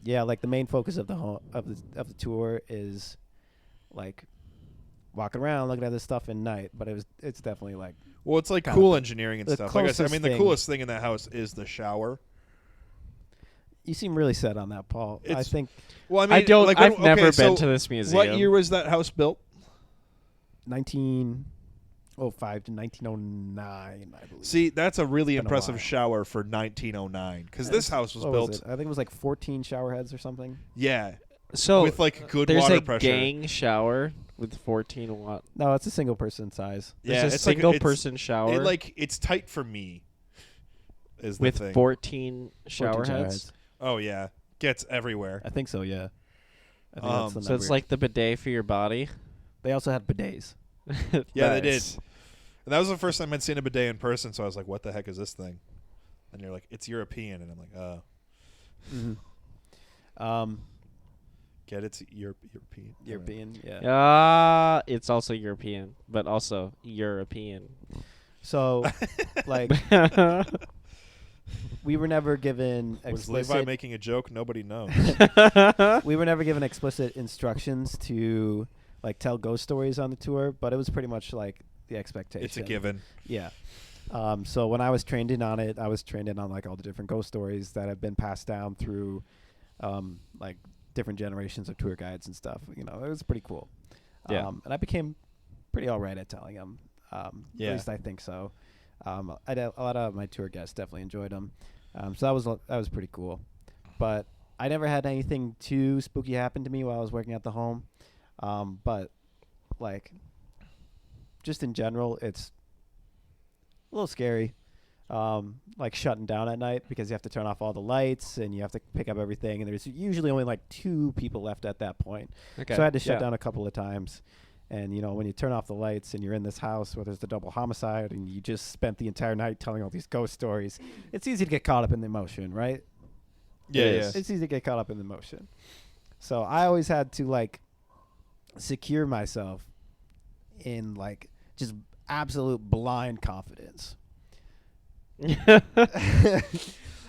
Speaker 3: like the main focus of the of the tour is like walking around looking at this stuff at night, but it's definitely like
Speaker 2: Well, it's like
Speaker 3: kind
Speaker 2: cool
Speaker 3: of
Speaker 2: engineering and
Speaker 3: the
Speaker 2: stuff. Like I said, I
Speaker 3: closest
Speaker 2: mean, the
Speaker 3: thing.
Speaker 2: coolest thing in that house is the shower.
Speaker 3: you seem really set on that, Paul. I
Speaker 2: It's-
Speaker 3: think
Speaker 2: Well, I mean,
Speaker 1: I don't.
Speaker 2: Like,
Speaker 1: I've never
Speaker 2: so
Speaker 1: been to this museum.
Speaker 2: What year was that house built?
Speaker 3: 19 05 to 1909, I believe.
Speaker 2: See, that's a really
Speaker 3: It's been a
Speaker 2: impressive
Speaker 3: while.
Speaker 2: shower for 1909 because this house was
Speaker 3: What
Speaker 2: built.
Speaker 3: was it? I think it was like 14 shower heads or something.
Speaker 2: Yeah,
Speaker 1: So
Speaker 2: with like good
Speaker 1: there's
Speaker 2: water
Speaker 1: a
Speaker 2: pressure.
Speaker 1: gang shower with 14 watt.
Speaker 3: No, it's a single person size.
Speaker 2: Yeah,
Speaker 1: There's a
Speaker 2: it's like
Speaker 1: single
Speaker 2: it's-
Speaker 1: person shower
Speaker 2: it's tight for me. Is the
Speaker 1: with
Speaker 2: thing.
Speaker 1: 14 shower
Speaker 3: 14
Speaker 1: heads.
Speaker 2: Oh yeah, gets everywhere.
Speaker 3: I think so, yeah. I think that's the
Speaker 1: So it's
Speaker 3: number.
Speaker 1: like the bidet for your body.
Speaker 3: They also had bidets.
Speaker 2: Yeah, they did.
Speaker 1: Nice.
Speaker 2: And that was the first time I'd seen a bidet in person, so I was like, "What the heck is this thing?" And you're like, "It's European," and I'm like, "Oh,
Speaker 3: Mm-hmm.
Speaker 2: get it's European."
Speaker 3: European, yeah.
Speaker 1: It's also European, but also European.
Speaker 3: So, like, we were never given
Speaker 2: Was Levi
Speaker 3: explicit.
Speaker 2: making a joke? Nobody knows.
Speaker 3: We were never given explicit instructions to like tell ghost stories on the tour, but it was pretty much like the expectation.
Speaker 2: It's a given.
Speaker 3: Yeah. So when I was trained in on it, I was trained in on like all the different ghost stories that have been passed down through, like different generations of tour guides and stuff. You know, it was pretty cool.
Speaker 1: Yeah.
Speaker 3: And I became pretty all right at telling them.
Speaker 2: Yeah.
Speaker 3: At least I think so. A lot of my tour guests definitely enjoyed them. So that was pretty cool. But I never had anything too spooky happen to me while I was working at the home. But like, just in general, it's a little scary. Like shutting down at night because you have to turn off all the lights and you have to pick up everything. And there's usually only like 2 people left at that point.
Speaker 1: Okay.
Speaker 3: So I had to shut down a couple of times. And, you know, when you turn off the lights and you're in this house where there's the double homicide and you just spent the entire night telling all these ghost stories, it's easy to get caught up in the emotion, right?
Speaker 2: Yeah,
Speaker 1: It
Speaker 2: yeah.
Speaker 1: is.
Speaker 3: It's easy to get caught up in the emotion. So I always had to, like, secure myself in, like, just absolute blind confidence.
Speaker 2: That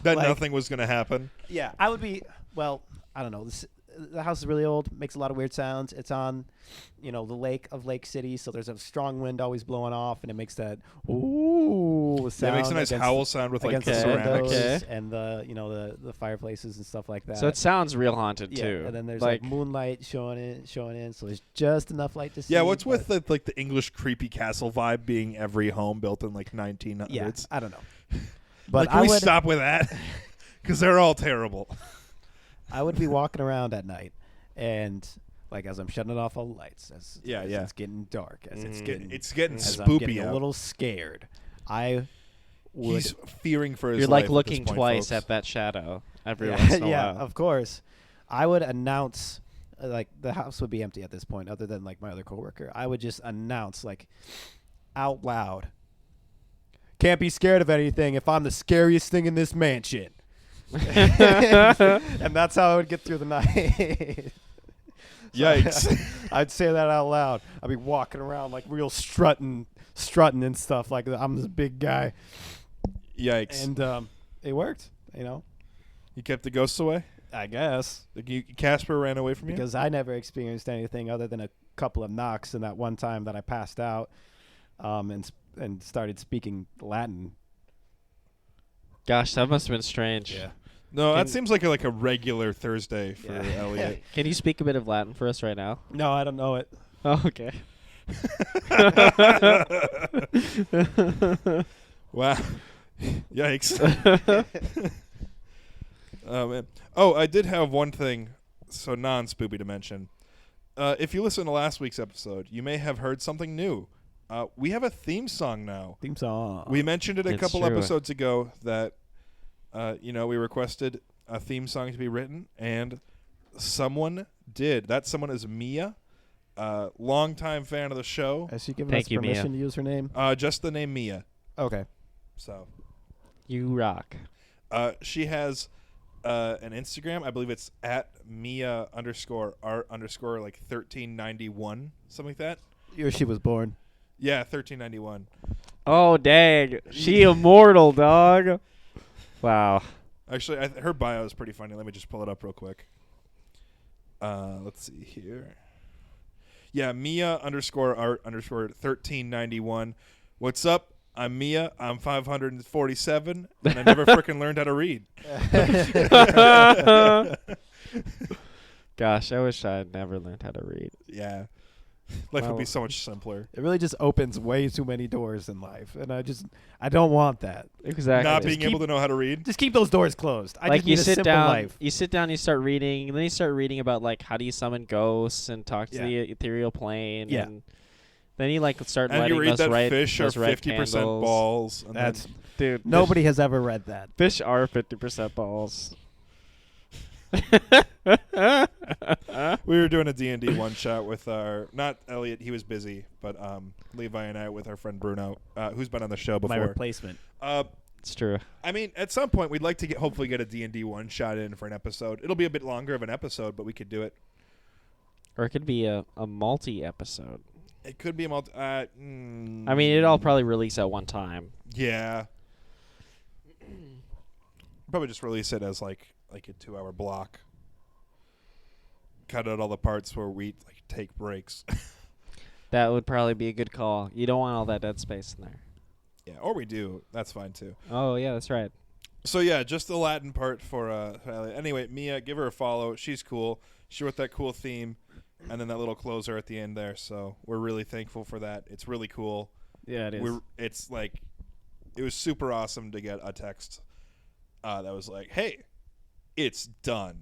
Speaker 3: Like-
Speaker 2: nothing was going to happen.
Speaker 3: Yeah, I would be, well, I don't know. The house is really old, makes a lot of weird sounds. It's on, you know, the lake of Lake City, so there's a strong wind always blowing off, and it makes that ooh
Speaker 2: Yeah,
Speaker 3: sound.
Speaker 2: it makes a nice
Speaker 3: against-
Speaker 2: howl sound with like
Speaker 3: against
Speaker 2: the
Speaker 3: the
Speaker 2: ceramics.
Speaker 3: windows
Speaker 1: Okay.
Speaker 3: and the fireplaces and stuff like that.
Speaker 1: So it sounds real haunted
Speaker 3: yeah,
Speaker 1: too.
Speaker 3: and then there's like moonlight showing in, so there's just enough light to see.
Speaker 2: Yeah, what's with
Speaker 3: but-
Speaker 2: the English creepy castle vibe being every home built in like 1900s?
Speaker 3: Yeah, I don't know. But
Speaker 2: Like, can
Speaker 3: I
Speaker 2: we
Speaker 3: would
Speaker 2: stop with that? Because they're all terrible.
Speaker 3: I would be walking around at night, and like as I'm shutting off all the lights, as
Speaker 2: Yeah,
Speaker 3: as
Speaker 2: yeah.
Speaker 3: it's getting dark, as it's
Speaker 1: Mhm.
Speaker 3: getting
Speaker 2: It's getting
Speaker 3: as I'm
Speaker 2: spoopy
Speaker 3: getting a
Speaker 2: out.
Speaker 3: little scared. I would
Speaker 2: He's fearing for his
Speaker 1: you're
Speaker 2: life
Speaker 1: like
Speaker 2: at
Speaker 1: looking
Speaker 2: this point,
Speaker 1: twice
Speaker 2: folks.
Speaker 1: at that shadow every
Speaker 3: yeah,
Speaker 1: once in a
Speaker 3: yeah,
Speaker 1: while.
Speaker 3: of course. I would announce like the house would be empty at this point, other than like my other coworker. I would just announce like out loud. Can't be scared of anything if I'm the scariest thing in this mansion. And that's how I would get through the night.
Speaker 2: Yikes.
Speaker 3: I'd say that out loud. I'd be walking around like real strutting and stuff like I'm this big guy.
Speaker 2: Yikes.
Speaker 3: And it worked, you know,
Speaker 2: You kept the ghosts away?
Speaker 3: I guess.
Speaker 2: Like Casper ran away from you?
Speaker 3: Because I never experienced anything other than a couple of knocks and that one time that I passed out and started speaking Latin.
Speaker 1: Gosh, that must have been strange.
Speaker 2: No, that
Speaker 1: Can-
Speaker 2: seems like a regular Thursday for
Speaker 3: Yeah.
Speaker 2: Elliot.
Speaker 1: Can you speak a bit of Latin for us right now?
Speaker 3: No, I don't know it.
Speaker 1: Oh, okay.
Speaker 2: Wow. Yikes. Oh, man. Oh, I did have one thing, so non-spoopy to mention. If you listen to last week's episode, you may have heard something new. We have a theme song now.
Speaker 3: Theme song.
Speaker 2: We mentioned it a
Speaker 1: It's
Speaker 2: couple
Speaker 1: true.
Speaker 2: episodes ago that, we requested a theme song to be written, and someone did. That someone is Mia, longtime fan of the show.
Speaker 3: Has she given
Speaker 1: Thank
Speaker 3: us
Speaker 1: you, Mia.
Speaker 3: permission to use her name?
Speaker 2: Just the name Mia.
Speaker 3: Okay.
Speaker 2: So
Speaker 1: You rock.
Speaker 2: she has an Instagram. I believe it's at Mia _art like 1391, something like that.
Speaker 3: Year she was born.
Speaker 2: Yeah, 1391.
Speaker 1: Oh, dang. She immortal, dog. Wow.
Speaker 2: Actually, her bio is pretty funny. Let me just pull it up real quick. Let's see here. Yeah, Mia _art 1391. What's up? I'm Mia. I'm 547, and I never frickin' learned how to read.
Speaker 1: Gosh, I wish I had never learned how to read.
Speaker 2: Yeah. Life would be
Speaker 1: Well-
Speaker 2: so much simpler.
Speaker 3: It really just opens way too many doors in life, and I don't want that.
Speaker 1: Exactly.
Speaker 2: Not
Speaker 3: Just
Speaker 2: being able to know how to read.
Speaker 3: Just keep those doors closed. I
Speaker 1: like
Speaker 3: just
Speaker 1: you
Speaker 3: need a
Speaker 1: sit
Speaker 3: simple
Speaker 1: down,
Speaker 3: life.
Speaker 1: you sit down, you start reading, and then you start reading about like how do you summon ghosts and talk to
Speaker 3: Yeah.
Speaker 1: the ethereal plane.
Speaker 3: Yeah.
Speaker 1: And then you like start
Speaker 2: And
Speaker 1: lighting
Speaker 2: you read
Speaker 1: those
Speaker 2: that
Speaker 1: red,
Speaker 2: fish are
Speaker 1: those red
Speaker 2: 50%
Speaker 1: candles.
Speaker 2: balls. And
Speaker 3: That's
Speaker 1: Dude.
Speaker 3: nobody has ever read that.
Speaker 1: Fish are 50% balls.
Speaker 2: we were doing a D&D one shot with our not Elliot, he was busy, but Levi and I with our friend Bruno, who's been on the show before.
Speaker 3: My replacement.
Speaker 1: It's true.
Speaker 2: I mean, at some point we'd like to hopefully get a D&D one shot in for an episode. It'll be a bit longer of an episode, but we could do it.
Speaker 1: Or it could be a multi-episode.
Speaker 2: It could be a multi.
Speaker 1: I mean, it'd all probably release at one time.
Speaker 2: Yeah. Probably just release it as like a 2-hour block. Cut out all the parts where we like take breaks.
Speaker 1: That would probably be a good call. You don't want all that dead space in there.
Speaker 2: Yeah, or we do. That's fine too.
Speaker 1: Oh, yeah, that's right.
Speaker 2: So yeah, just the Latin part for anyway, Mia, give her a follow. She's cool. She wrote that cool theme and then that little closer at the end there. So we're really thankful for that. It's really cool.
Speaker 1: Yeah, it is.
Speaker 2: It's like it was super awesome to get a text that was like, "Hey, it's done."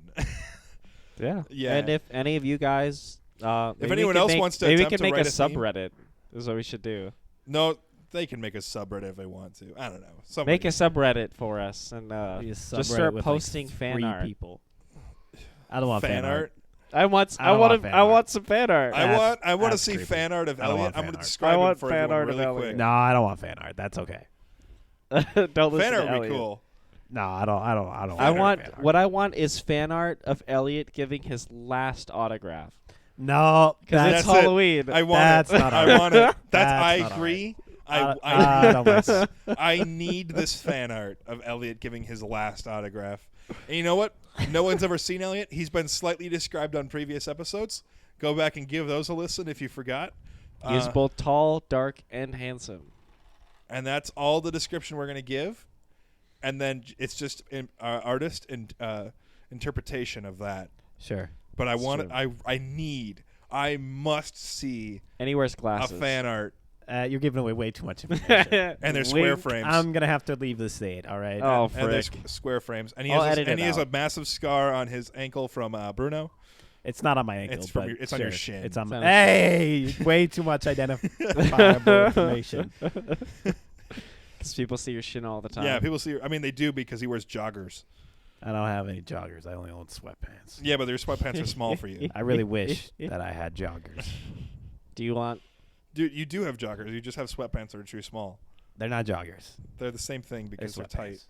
Speaker 1: Yeah.
Speaker 2: Yeah.
Speaker 1: And if any of you guys,
Speaker 2: if anyone else wants to,
Speaker 1: maybe we
Speaker 2: attempt
Speaker 1: can
Speaker 2: to
Speaker 1: make a
Speaker 2: write a theme.
Speaker 1: subreddit. Is what we should do.
Speaker 2: No, they can make a subreddit if they want to. I don't know. Somebody.
Speaker 1: Make a subreddit for us and
Speaker 3: Be a
Speaker 1: just
Speaker 3: subreddit
Speaker 1: start
Speaker 3: with,
Speaker 1: posting
Speaker 3: like,
Speaker 1: fan
Speaker 3: 3
Speaker 1: art.
Speaker 3: people. I don't want
Speaker 2: fan art.
Speaker 1: I want.
Speaker 3: I don't want fan art.
Speaker 1: want some fan art.
Speaker 2: I want to
Speaker 3: that's
Speaker 2: see
Speaker 3: creepy.
Speaker 2: fan art of
Speaker 3: I don't
Speaker 2: Elliot.
Speaker 3: want
Speaker 2: I'm
Speaker 3: fan
Speaker 2: going to
Speaker 3: art.
Speaker 2: describe
Speaker 1: I
Speaker 2: it
Speaker 1: want
Speaker 2: for
Speaker 1: fan
Speaker 2: everyone
Speaker 1: art of
Speaker 2: really
Speaker 1: Elliot.
Speaker 2: quick.
Speaker 3: No, I don't want fan art. That's okay.
Speaker 1: Don't listen
Speaker 2: Fan
Speaker 1: to
Speaker 2: art would be
Speaker 1: Elliot.
Speaker 2: cool.
Speaker 3: No, I don't.
Speaker 1: I
Speaker 3: Fan art,
Speaker 1: want
Speaker 3: fan art.
Speaker 1: what I want is fan art of Elliot giving his last autograph.
Speaker 3: No,
Speaker 1: Because
Speaker 2: That's
Speaker 1: it's
Speaker 2: it.
Speaker 1: Halloween.
Speaker 2: I want
Speaker 3: That's
Speaker 2: it.
Speaker 3: not
Speaker 2: I
Speaker 3: art.
Speaker 2: want it.
Speaker 3: That's
Speaker 2: I
Speaker 3: not
Speaker 2: agree.
Speaker 3: I
Speaker 2: I
Speaker 3: don't want it.
Speaker 2: I need this fan art of Elliot giving his last autograph. And you know what? No one's ever seen Elliot. He's been slightly described on previous episodes. Go back and give those a listen if you forgot.
Speaker 1: He's both tall, dark, and handsome.
Speaker 2: And that's all the description we're going to give. And then it's just artist and interpretation of that.
Speaker 3: Sure.
Speaker 2: But I
Speaker 1: That's
Speaker 2: want
Speaker 1: true.
Speaker 2: I must see
Speaker 1: And he wears
Speaker 2: a
Speaker 1: glasses.
Speaker 2: fan art.
Speaker 3: You're giving away way too much information.
Speaker 2: And they're square
Speaker 1: Wink.
Speaker 2: frames.
Speaker 3: I'm gonna have to leave the state. All right.
Speaker 1: Oh,
Speaker 2: And there's
Speaker 1: frick.
Speaker 2: square frames. And he
Speaker 1: I'll
Speaker 2: has
Speaker 1: edit it
Speaker 2: he has a
Speaker 1: out.
Speaker 2: massive scar on his ankle from Bruno.
Speaker 3: It's not on my ankle.
Speaker 2: It's from
Speaker 3: but
Speaker 2: your- it's on your
Speaker 3: sure.
Speaker 2: shin.
Speaker 3: It's on my.
Speaker 1: It's on
Speaker 3: Hey, way too much identifiable information.
Speaker 1: Because people see your shin all the time.
Speaker 2: Yeah, people see. I mean, they do because he wears joggers.
Speaker 3: I don't have any joggers. I only own sweatpants.
Speaker 2: Yeah, but their sweatpants are small for you.
Speaker 3: I really wish that I had joggers.
Speaker 1: Do you want?
Speaker 2: Dude, you do have joggers. You just have sweatpants that are too small.
Speaker 3: They're not joggers.
Speaker 2: They're the same thing because they're tight
Speaker 3: sweatpants.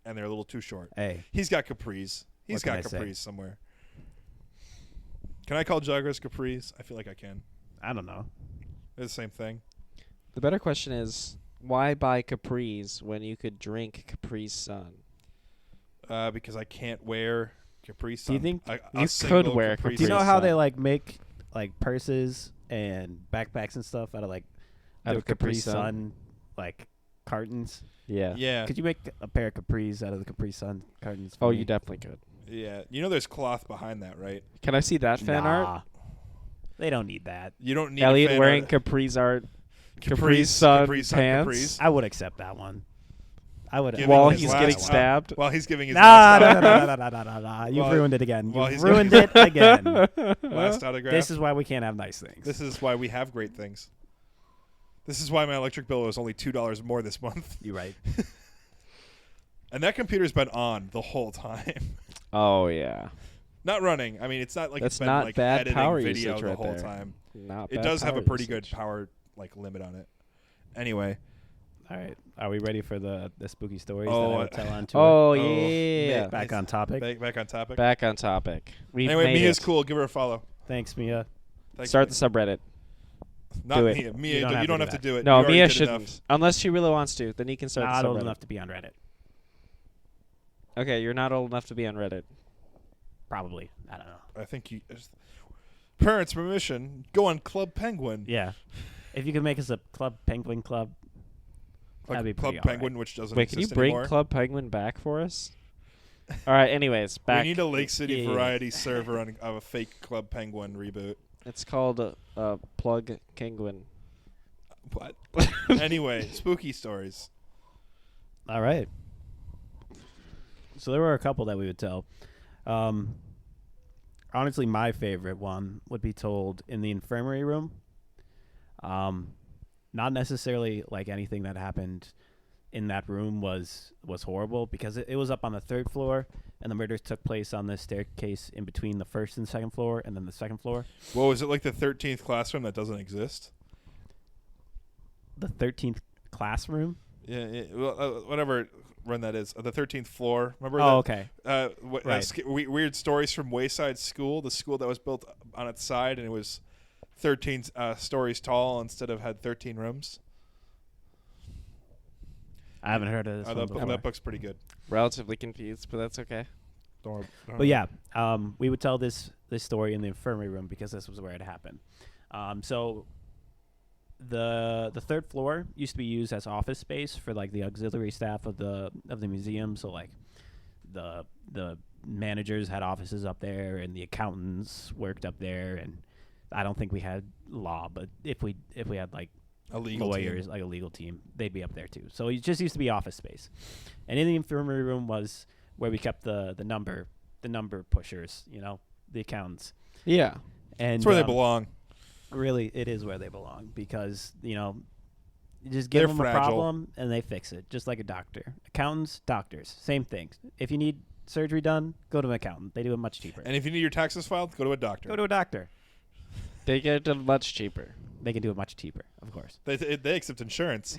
Speaker 2: and they're a little too short.
Speaker 3: Hey,
Speaker 2: He's got capris. He's
Speaker 3: What can
Speaker 2: got
Speaker 3: I say?
Speaker 2: capris somewhere. Can I call joggers capris? I feel like I can.
Speaker 3: I don't know.
Speaker 2: They're the same thing.
Speaker 1: The better question is, why buy Capri's when you could drink Capri's Sun?
Speaker 2: Because I can't wear Capri Sun.
Speaker 3: Do you think
Speaker 2: a
Speaker 1: you
Speaker 2: single
Speaker 1: could wear
Speaker 2: Capri
Speaker 3: Do you know
Speaker 1: Capri
Speaker 3: how
Speaker 1: Sun.
Speaker 3: they like make like purses and backpacks and stuff out of like
Speaker 1: Out
Speaker 3: the
Speaker 1: of Capri
Speaker 3: Capri
Speaker 1: Sun?
Speaker 3: Sun like cartons?
Speaker 1: Yeah.
Speaker 2: Yeah.
Speaker 3: Could you make a pair of capris out of the Capri Sun cartons? for
Speaker 1: Oh,
Speaker 3: me?
Speaker 1: you definitely could.
Speaker 2: Yeah. You know there's cloth behind that, right?
Speaker 1: Can I see that fan art?
Speaker 3: Nah. They don't need that.
Speaker 2: You don't need
Speaker 1: Elliot
Speaker 2: a fan
Speaker 1: wearing
Speaker 2: art.
Speaker 1: Capri's art.
Speaker 2: Capri
Speaker 1: Sun
Speaker 2: Capri Sun
Speaker 1: pants.
Speaker 2: Capris.
Speaker 3: I would accept that one. I would.
Speaker 2: Giving
Speaker 1: While
Speaker 2: his
Speaker 1: he's
Speaker 2: last
Speaker 1: getting
Speaker 2: au-
Speaker 1: stabbed.
Speaker 2: While he's giving his
Speaker 3: Nah,
Speaker 2: last,
Speaker 3: nah, nah, nah, nah, nah, nah, nah, nah. You've
Speaker 2: While-
Speaker 3: ruined it again.
Speaker 2: while
Speaker 3: You've
Speaker 2: he's
Speaker 3: ruined it again.
Speaker 2: last autograph.
Speaker 3: This is why we can't have nice things.
Speaker 2: This is why we have great things. This is why my electric bill was only $2 more this month.
Speaker 3: You're right.
Speaker 2: And that computer's been on the whole time.
Speaker 1: Oh yeah.
Speaker 2: Not running. I mean, it's not like
Speaker 1: That's
Speaker 2: it's been
Speaker 1: not
Speaker 2: like
Speaker 1: bad
Speaker 2: editing
Speaker 1: power
Speaker 2: video
Speaker 1: usage
Speaker 2: the
Speaker 1: right
Speaker 2: whole
Speaker 1: there.
Speaker 2: time.
Speaker 1: Not
Speaker 2: It
Speaker 1: bad
Speaker 2: does have a
Speaker 1: power
Speaker 2: pretty good
Speaker 1: usage.
Speaker 2: power limit on it. Anyway,
Speaker 3: All right. Are we ready for the spooky stories
Speaker 2: Oh,
Speaker 3: that I would tell on tour?
Speaker 1: Oh
Speaker 2: Oh,
Speaker 1: yeah.
Speaker 3: Back on topic.
Speaker 2: back on topic.
Speaker 1: Back on topic. We've
Speaker 2: Anyway,
Speaker 1: made
Speaker 2: Mia's
Speaker 1: it.
Speaker 2: cool. Give her a follow.
Speaker 3: Thanks, Mia.
Speaker 2: Thanks,
Speaker 1: Start
Speaker 2: Mia.
Speaker 1: the subreddit.
Speaker 2: Not
Speaker 1: do it.
Speaker 2: Mia. Mia,
Speaker 3: You don't
Speaker 2: you don't
Speaker 3: have
Speaker 2: have
Speaker 3: to
Speaker 2: to do it.
Speaker 1: No,
Speaker 2: You already
Speaker 1: Mia
Speaker 2: did
Speaker 1: shouldn't.
Speaker 2: enough.
Speaker 1: Unless she really wants to, then you can start
Speaker 3: Not
Speaker 1: the
Speaker 3: old
Speaker 1: subreddit.
Speaker 3: enough to be on Reddit.
Speaker 1: Okay, you're not old enough to be on Reddit.
Speaker 3: Probably. I don't know.
Speaker 2: I think you. Parents' permission. Go on Club Penguin.
Speaker 3: Yeah. If you could make us a Club Penguin Club,
Speaker 2: Like
Speaker 3: that'd be
Speaker 2: Club
Speaker 3: pretty all right.
Speaker 2: Penguin, which doesn't
Speaker 1: Wait, can you
Speaker 2: exist
Speaker 1: bring
Speaker 2: anymore.
Speaker 1: Club Penguin back for us? All right. Anyways, back.
Speaker 2: We need a Lake City
Speaker 3: Yeah.
Speaker 2: Variety server on a fake Club Penguin reboot.
Speaker 1: It's called Plug Penguin.
Speaker 2: What? Anyway, spooky stories.
Speaker 3: All right. So there were a couple that we would tell. Honestly, my favorite one would be told in the infirmary room. Not necessarily like anything that happened in that room was horrible, because it was up on the 3rd floor, and the murders took place on the staircase in between the 1st and 2nd floor, and then the 2nd floor.
Speaker 2: Well, was it like the 13th classroom that doesn't exist?
Speaker 3: The 13th classroom?
Speaker 2: Yeah, well, whatever run that is. The 13th floor. Remember?
Speaker 3: Oh,
Speaker 2: that,
Speaker 3: okay. Right.
Speaker 2: Weird stories from Wayside School, the school that was built on its side, and it was 13 stories tall instead of had 13 rooms.
Speaker 3: I haven't heard of this one before.
Speaker 2: That book's pretty good.
Speaker 1: Relatively confused, but that's okay.
Speaker 2: Don't
Speaker 3: But yeah, we would tell this story in the infirmary room because this was where it happened. So the 3rd floor used to be used as office space for like the auxiliary staff of the museum. So like the managers had offices up there, and the accountants worked up there. And I don't think we had law, but if we had like
Speaker 2: a legal
Speaker 3: lawyers,
Speaker 2: team.
Speaker 3: like a legal team, they'd be up there too. So it just used to be office space. And in the infirmary room was where we kept the number pushers, the accountants.
Speaker 1: Yeah.
Speaker 3: And
Speaker 2: That's where they belong.
Speaker 3: Really, it is where they belong, because, you just give them a problem and they fix it, just like a doctor. Accountants, doctors, same things. If you need surgery done, go to an accountant. They do it much cheaper.
Speaker 2: And if you need your taxes filed, go to a doctor.
Speaker 3: Go to a doctor.
Speaker 1: They get it much cheaper.
Speaker 3: They can do it much cheaper, of course.
Speaker 2: They accept insurance.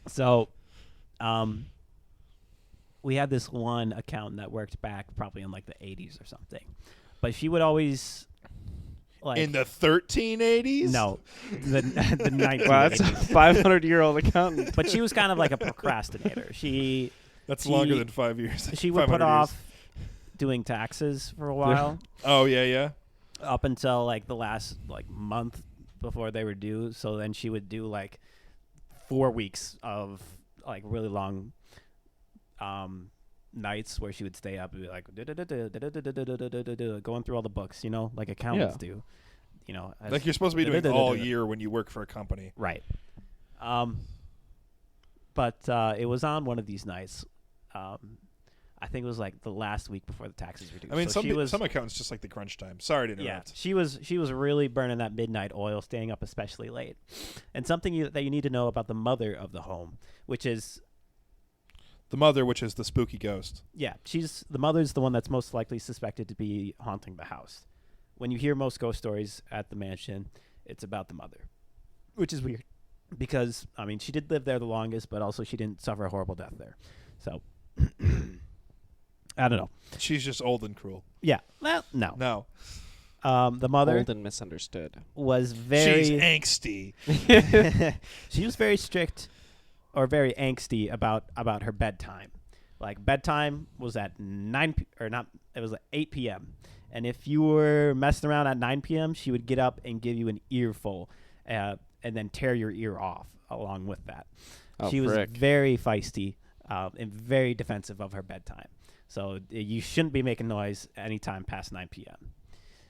Speaker 3: So, we had this one accountant that worked back probably in like the 80s or something. But she would always, like,
Speaker 2: in the 1380s?
Speaker 3: No, the 1980s.
Speaker 1: Wow, that's a 500-year-old accountant.
Speaker 3: But she was kind of like a procrastinator.
Speaker 2: That's longer than 5 years.
Speaker 3: She would put off doing taxes for a while.
Speaker 2: Oh, yeah.
Speaker 3: Up until like the last like month before they were due. So then she would do like 4 weeks of like really long nights where she would stay up and be like going through all the books, like accountants do.
Speaker 2: Like you're supposed to be doing all year when you work for a company.
Speaker 3: Right. But it was on one of these nights. I think it was like the last week before the taxes were due.
Speaker 2: I mean,
Speaker 3: so
Speaker 2: some accountants just like the crunch time. Sorry to interrupt.
Speaker 3: Yeah, she was really burning that midnight oil, staying up especially late. And something that you need to know about the mother of the home, which is
Speaker 2: the mother, which is the spooky ghost.
Speaker 3: Yeah, the mother's the one that's most likely suspected to be haunting the house. When you hear most ghost stories at the mansion, it's about the mother, which is weird because, I mean, she did live there the longest, but also she didn't suffer a horrible death there. So I don't know.
Speaker 2: She's just old and cruel.
Speaker 3: Yeah. Well, no.
Speaker 2: No.
Speaker 3: The mother
Speaker 1: old and misunderstood.
Speaker 3: Was very...
Speaker 2: She's angsty.
Speaker 3: She was very strict or very angsty about her bedtime. Like, bedtime was at 8 p.m. And if you were messing around at 9 p.m., she would get up and give you an earful and then tear your ear off along with that.
Speaker 1: Oh,
Speaker 3: she was very feisty and very defensive of her bedtime. So you shouldn't be making noise anytime past 9 p.m.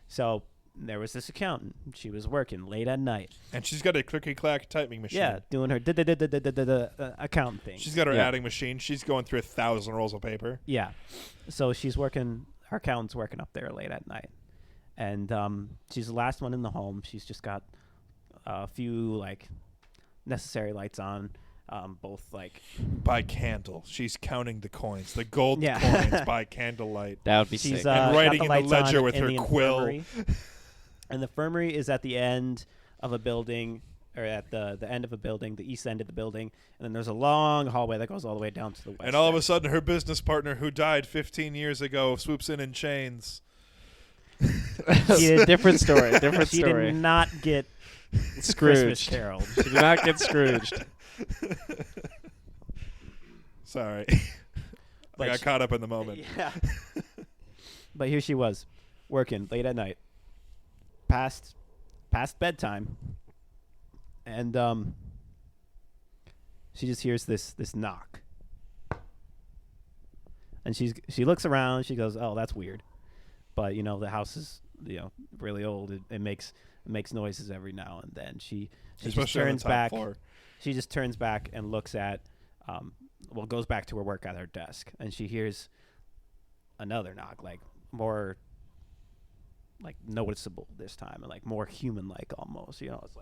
Speaker 3: So there was this accountant. She was working late at night.
Speaker 2: And she's got a clicky-clack typing machine.
Speaker 3: Yeah, doing her accountant thing.
Speaker 2: She's got her adding machine. She's going through 1,000 rolls of paper.
Speaker 3: Yeah. So she's working, her accountant's working up there late at night. And she's the last one in the home. She's just got a few, like, necessary lights on. Both like
Speaker 2: by candle. She's counting the coins, the gold coins by candlelight.
Speaker 1: That would be sick.
Speaker 2: And writing in the ledger with her quill.
Speaker 3: And the infirmary is at the end of a building, or at the end of a building, the east end of the building, and then there's a long hallway that goes all the way down to the west.
Speaker 2: And all of a sudden, her business partner, who died 15 years ago, swoops in chains.
Speaker 1: Different story. Different
Speaker 3: she
Speaker 1: story.
Speaker 3: She did not get
Speaker 1: Scrooged.
Speaker 3: Christmas Carol.
Speaker 1: She did not get Scrooged.
Speaker 2: Sorry. I got caught up in the moment.
Speaker 3: Yeah. But here she was, working late at night, past bedtime, and she just hears this knock. And she looks around, she goes, "Oh, that's weird." but the house is really old. It makes noises every now and then. She just
Speaker 2: Especially on the
Speaker 3: turns
Speaker 2: top
Speaker 3: back.
Speaker 2: floor.
Speaker 3: She just turns back and looks at, goes back to her work at her desk, and she hears another knock, like more, like noticeable this time, and like more human-like almost. It's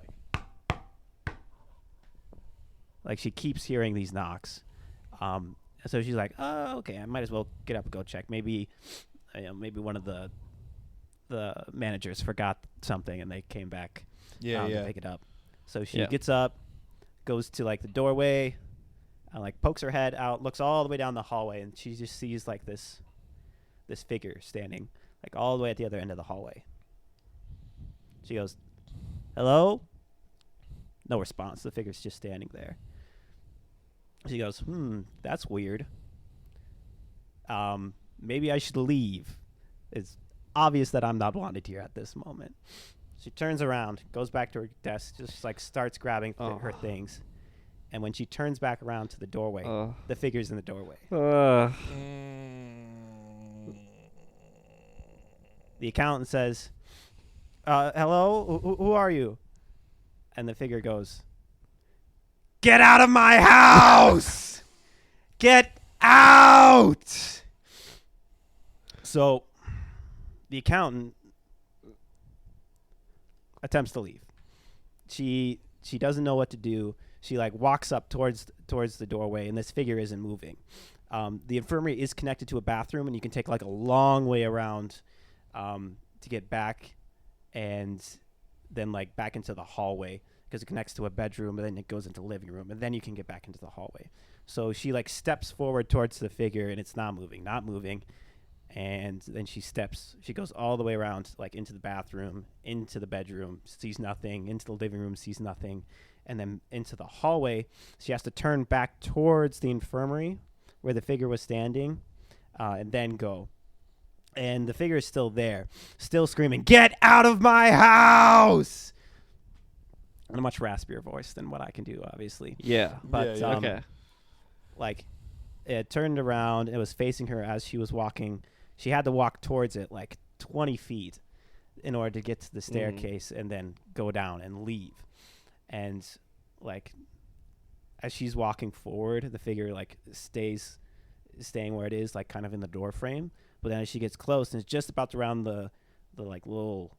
Speaker 3: like she keeps hearing these knocks. So she's like, "Oh, okay, I might as well get up and go check. Maybe one of the managers forgot something and they came back to pick it up." So she gets up, goes to like the doorway, and like pokes her head out, looks all the way down the hallway, and she just sees like this figure standing like all the way at the other end of the hallway. She goes, "Hello?" No response. The figure's just standing there. She goes, "That's weird. Maybe I should leave. It's obvious that I'm not wanted here at this moment." She turns around, goes back to her desk, just like starts grabbing her things. And when she turns back around to the doorway, the figure's in the doorway. The accountant says, "Hello? Who are you?" And the figure goes, "Get out of my house! Get out!" So the accountant attempts to leave. She doesn't know what to do. She like walks up towards the doorway, and this figure isn't moving. The infirmary is connected to a bathroom, and you can take like a long way around to get back, and then like back into the hallway, because it connects to a bedroom, and then it goes into the living room, and then you can get back into the hallway. So she like steps forward towards the figure, and it's not moving. And then she goes all the way around, like into the bathroom, into the bedroom, sees nothing, into the living room, sees nothing, and then into the hallway. She has to turn back towards the infirmary where the figure was standing, and then go. And the figure is still there, still screaming, "Get out of my house!" In a much raspier voice than what I can do, obviously.
Speaker 1: Yeah.
Speaker 3: But
Speaker 1: Okay.
Speaker 3: like, it turned around. It was facing her as she was walking. She had to walk towards it like 20 feet in order to get to the staircase and then go down and leave. And like, as she's walking forward, the figure like staying where it is, like kind of in the door frame. But then as she gets close and is just about to round the like little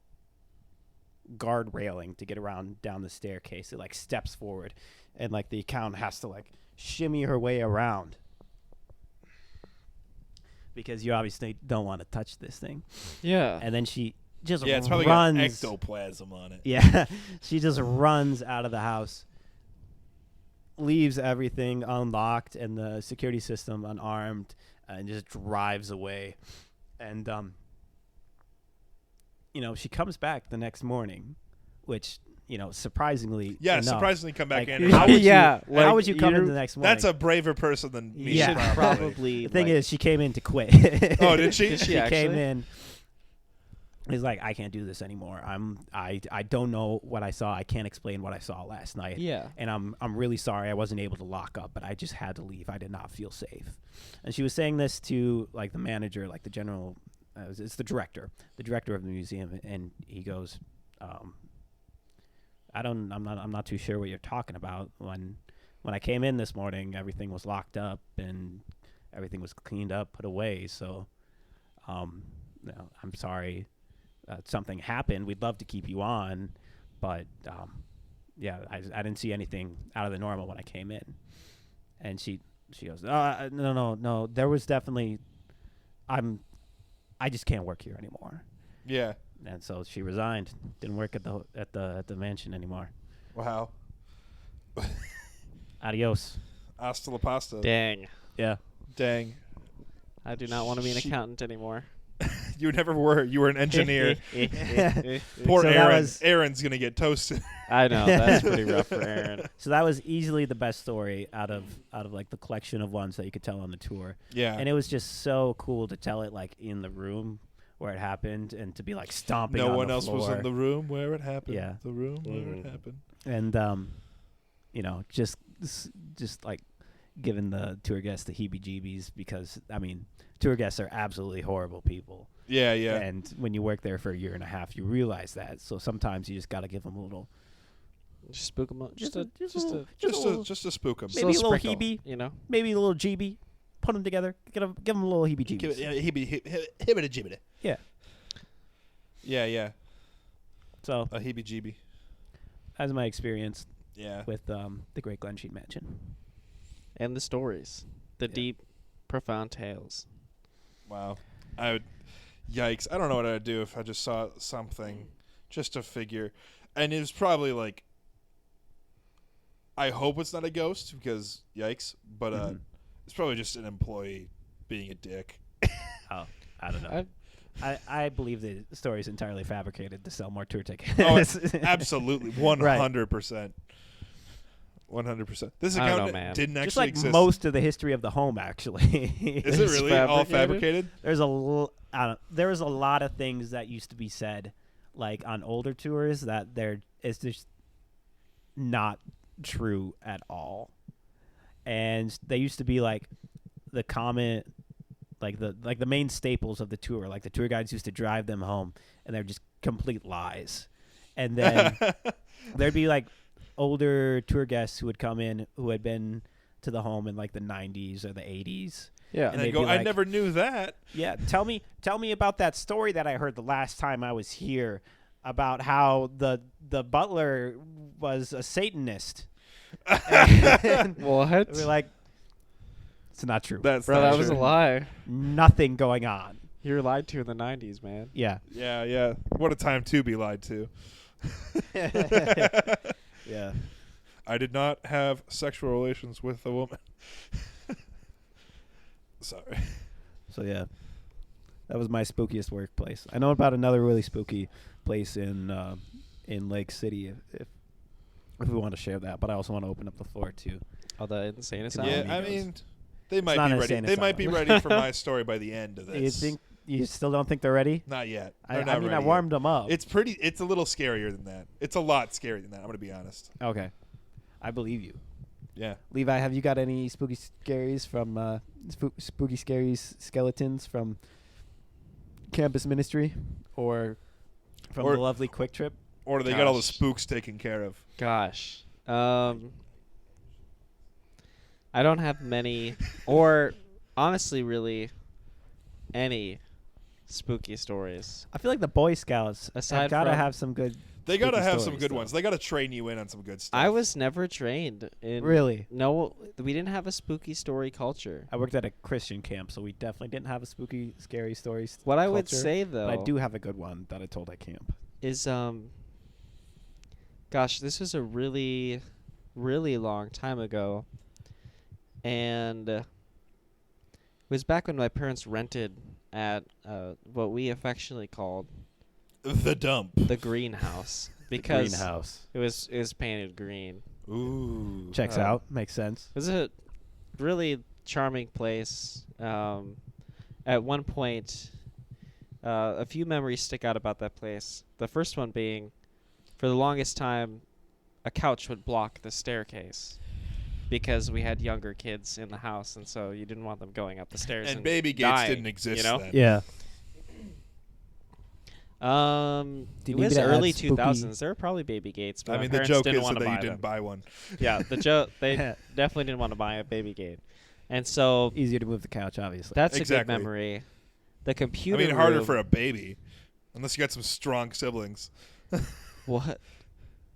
Speaker 3: guard railing to get around down the staircase, it like steps forward, and like the accountant has to like shimmy her way around, because you obviously don't want to touch this thing.
Speaker 1: Yeah.
Speaker 3: And then she just
Speaker 2: it's probably
Speaker 3: runs.
Speaker 2: got ectoplasm on it.
Speaker 3: Yeah, she just runs out of the house, leaves everything unlocked and the security system unarmed, and just drives away. And she comes back the next morning, which surprisingly enough,
Speaker 2: surprisingly come back
Speaker 3: like,
Speaker 2: in.
Speaker 3: how would you,
Speaker 1: Yeah,
Speaker 3: how would you come in
Speaker 1: you're-
Speaker 3: the next morning?
Speaker 2: That's a braver person than me.
Speaker 3: Yeah,
Speaker 1: probably.
Speaker 3: The thing is, she came in to quit.
Speaker 2: Oh, did she?
Speaker 1: Did she
Speaker 3: She came
Speaker 1: actually?
Speaker 3: in. He's like, "I can't do this anymore. I don't know what I saw. I can't explain what I saw last night.
Speaker 1: Yeah.
Speaker 3: And I'm really sorry I wasn't able to lock up, but I just had to leave. I did not feel safe." And she was saying this to like the manager, like the general, it's the director of the museum, and he goes, I'm not too sure what you're talking about. When I came in this morning, everything was locked up and everything was cleaned up, put away. So, I'm sorry. Something happened. We'd love to keep you on, but I didn't see anything out of the normal when I came in. And she goes, no. There was definitely. I just can't work here anymore.
Speaker 2: Yeah.
Speaker 3: And so she resigned. Didn't work at the mansion anymore.
Speaker 2: Wow.
Speaker 3: Adios.
Speaker 2: Hasta la pasta.
Speaker 1: Dang.
Speaker 3: Yeah.
Speaker 2: Dang.
Speaker 1: I do not want to be an accountant anymore.
Speaker 2: You never were. You were an engineer. Poor
Speaker 3: So that
Speaker 2: Aaron.
Speaker 3: was-
Speaker 2: Aaron's going to get toasted.
Speaker 1: I know, that's pretty rough for Aaron.
Speaker 3: So that was easily the best story out of like the collection of ones that you could tell on the tour.
Speaker 2: Yeah.
Speaker 3: And it was just so cool to tell it like in the room where it happened, and to be like stomping on
Speaker 2: No one
Speaker 3: the
Speaker 2: else
Speaker 3: floor.
Speaker 2: was in the room where it happened.
Speaker 3: Yeah.
Speaker 2: The room where it happened.
Speaker 3: And just like giving the tour guests the heebie-jeebies, because I mean tour guests are absolutely horrible people.
Speaker 2: Yeah, yeah.
Speaker 3: And when you work there for a year and a half, you realize that. So sometimes you just got to give them a little,
Speaker 1: Just spook them up. Just
Speaker 3: a
Speaker 1: a
Speaker 3: little-
Speaker 2: Just to spook them.
Speaker 3: maybe a little
Speaker 1: sprinkle,
Speaker 3: heebie.
Speaker 1: you know.
Speaker 3: maybe a little GB. Put them together. Give them a little heebie-jeebies.
Speaker 2: Hibbity-jibbity.
Speaker 3: Yeah.
Speaker 2: Yeah, yeah.
Speaker 3: So
Speaker 2: A heebie-jeebie.
Speaker 3: that's my experience
Speaker 2: Yeah.
Speaker 3: with the Great Glensheen Mansion.
Speaker 1: And the stories, the
Speaker 3: Yeah.
Speaker 1: deep, profound tales.
Speaker 2: Wow. Yikes. I don't know what I'd do if I just saw something just to figure. And it was probably like, I hope it's not a ghost because yikes, but it's probably just an employee being a dick.
Speaker 3: Oh, I don't know. I believe the story is entirely fabricated to sell more tour tickets.
Speaker 2: Oh, absolutely. 100%. 100%. This
Speaker 1: I don't know,
Speaker 2: account
Speaker 1: man.
Speaker 2: didn't
Speaker 3: Just
Speaker 2: actually
Speaker 3: like
Speaker 2: exist.
Speaker 3: most of the history of the home, actually.
Speaker 2: Is it
Speaker 1: It's
Speaker 2: really all
Speaker 1: fabricated?
Speaker 2: fabricated?
Speaker 3: There was a lot of things that used to be said, like on older tours, that it's just not true at all. And they used to be like the comment, like the main staples of the tour. Like the tour guides used to drive them home, and they're just complete lies. And then there'd be like older tour guests who would come in who had been to the home in like the 90s or the 80s.
Speaker 1: Yeah.
Speaker 2: And
Speaker 3: they'd
Speaker 2: I go,
Speaker 3: be
Speaker 2: I
Speaker 3: like,
Speaker 2: never knew that.
Speaker 3: Yeah, tell me about that story that I heard the last time I was here about how the butler was a Satanist. And
Speaker 1: What?
Speaker 3: we're like, it's not true.
Speaker 2: That's
Speaker 1: Bro,
Speaker 2: not
Speaker 1: that was a
Speaker 2: true.
Speaker 1: lie.
Speaker 3: Nothing going on.
Speaker 1: You were lied to in the 90s, man.
Speaker 3: Yeah.
Speaker 2: Yeah, yeah. What a time to be lied to.
Speaker 3: Yeah.
Speaker 2: I did not have sexual relations with a woman. Sorry.
Speaker 3: So yeah, that was my spookiest workplace. I know about another really spooky place in Lake City if we want to share that, but I also want to open up the floor to.
Speaker 1: Oh, the insane asylum.
Speaker 2: Yeah,
Speaker 3: Amigos.
Speaker 2: I mean, they might
Speaker 3: not
Speaker 2: be
Speaker 3: an
Speaker 2: ready.
Speaker 3: insane
Speaker 2: They might be
Speaker 3: asylum.
Speaker 2: ready for my story by the end of this.
Speaker 3: You still don't think they're ready?
Speaker 2: Not yet.
Speaker 3: I
Speaker 2: They're not
Speaker 3: mean, I
Speaker 2: ready
Speaker 3: warmed them up.
Speaker 2: yet. It's a little scarier than that. It's a lot scarier than that. I'm gonna be honest.
Speaker 3: Okay, I believe you.
Speaker 2: Yeah.
Speaker 3: Levi, have you got any spooky scaries from spooky scaries skeletons from campus ministry or from
Speaker 2: Or-
Speaker 3: the lovely Quick Trip?
Speaker 2: Or they got all the
Speaker 1: Gosh.
Speaker 2: spooks taken care of.
Speaker 1: Gosh. I don't have many, or honestly, really, any spooky stories.
Speaker 3: I feel like the Boy Scouts
Speaker 1: Aside
Speaker 3: have got to
Speaker 1: from-
Speaker 3: have some good.
Speaker 2: They gotta
Speaker 3: spooky
Speaker 2: have some
Speaker 3: stories,
Speaker 2: good
Speaker 3: though.
Speaker 2: ones. They gotta train you in on some good stuff.
Speaker 1: I was never trained in.
Speaker 3: Really?
Speaker 1: No, we didn't have a spooky story culture.
Speaker 3: I worked at a Christian camp, so we definitely didn't have a spooky, scary stories.
Speaker 1: What I would
Speaker 3: culture,
Speaker 1: say though,
Speaker 3: but I do have a good one that I told at camp.
Speaker 1: is gosh, this was a really, really long time ago, and it was back when my parents rented at what we affectionately called
Speaker 2: the dump.
Speaker 1: the greenhouse because
Speaker 3: Greenhouse
Speaker 1: it was painted green.
Speaker 2: Ooh.
Speaker 3: checks
Speaker 1: Oh.
Speaker 3: out, makes sense.
Speaker 1: It was a really charming place. At one point, a few memories stick out about that place. The first one being, for the longest time, a couch would block the staircase because we had younger kids in the house, and so you didn't want them going up the stairs.
Speaker 2: And baby gates
Speaker 1: dying,
Speaker 2: didn't exist
Speaker 1: you know?
Speaker 2: then.
Speaker 3: Yeah.
Speaker 1: It
Speaker 3: you
Speaker 1: was
Speaker 3: need to add
Speaker 1: early
Speaker 3: spooky-
Speaker 1: 2000s. There were probably baby gates, but
Speaker 2: I
Speaker 1: my
Speaker 2: mean, the
Speaker 1: parents
Speaker 2: joke
Speaker 1: didn't
Speaker 2: is
Speaker 1: want
Speaker 2: that
Speaker 1: to
Speaker 2: you
Speaker 1: buy
Speaker 2: didn't
Speaker 1: them.
Speaker 2: buy one.
Speaker 1: Yeah, the joke. They definitely didn't want to buy a baby gate, and so
Speaker 3: Easier to move the couch, obviously.
Speaker 1: that's a
Speaker 2: Exactly.
Speaker 1: good memory. The
Speaker 2: I
Speaker 1: computer.
Speaker 2: mean, harder
Speaker 1: room-
Speaker 2: for a baby, unless you got some strong siblings.
Speaker 1: What?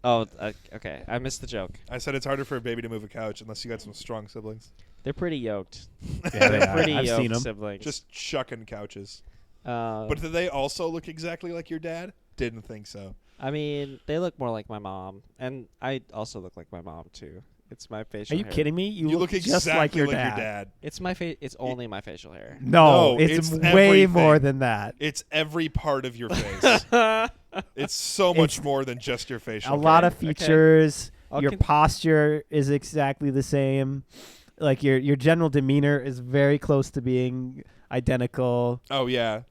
Speaker 1: Oh, okay. I missed the joke.
Speaker 2: I said it's harder for a baby to move a couch unless you got some strong siblings.
Speaker 1: They're pretty yoked.
Speaker 3: Yeah, they
Speaker 1: They're
Speaker 3: are.
Speaker 1: pretty
Speaker 3: I've
Speaker 1: yoked
Speaker 3: seen them.
Speaker 1: siblings.
Speaker 2: Just chucking couches.
Speaker 1: But
Speaker 2: But do they also look exactly like your dad? Didn't think so.
Speaker 1: I mean, they look more like my mom, and I also look like my mom too. It's my
Speaker 3: Are
Speaker 1: facial
Speaker 3: you
Speaker 1: hair.
Speaker 3: kidding me?
Speaker 2: You look
Speaker 3: just
Speaker 2: exactly
Speaker 3: like your dad.
Speaker 1: It's my face. It's only my facial hair.
Speaker 3: No,
Speaker 2: No,
Speaker 3: it's
Speaker 2: it's
Speaker 3: way
Speaker 2: everything.
Speaker 3: more than that.
Speaker 2: It's every part of your face. It's so much
Speaker 3: It's
Speaker 2: more than just your facial.
Speaker 3: A lot of
Speaker 1: Okay.
Speaker 3: features.
Speaker 1: I'll
Speaker 3: Your
Speaker 1: con-
Speaker 3: posture is exactly the same. Like your general demeanor is very close to being identical.
Speaker 2: Oh yeah,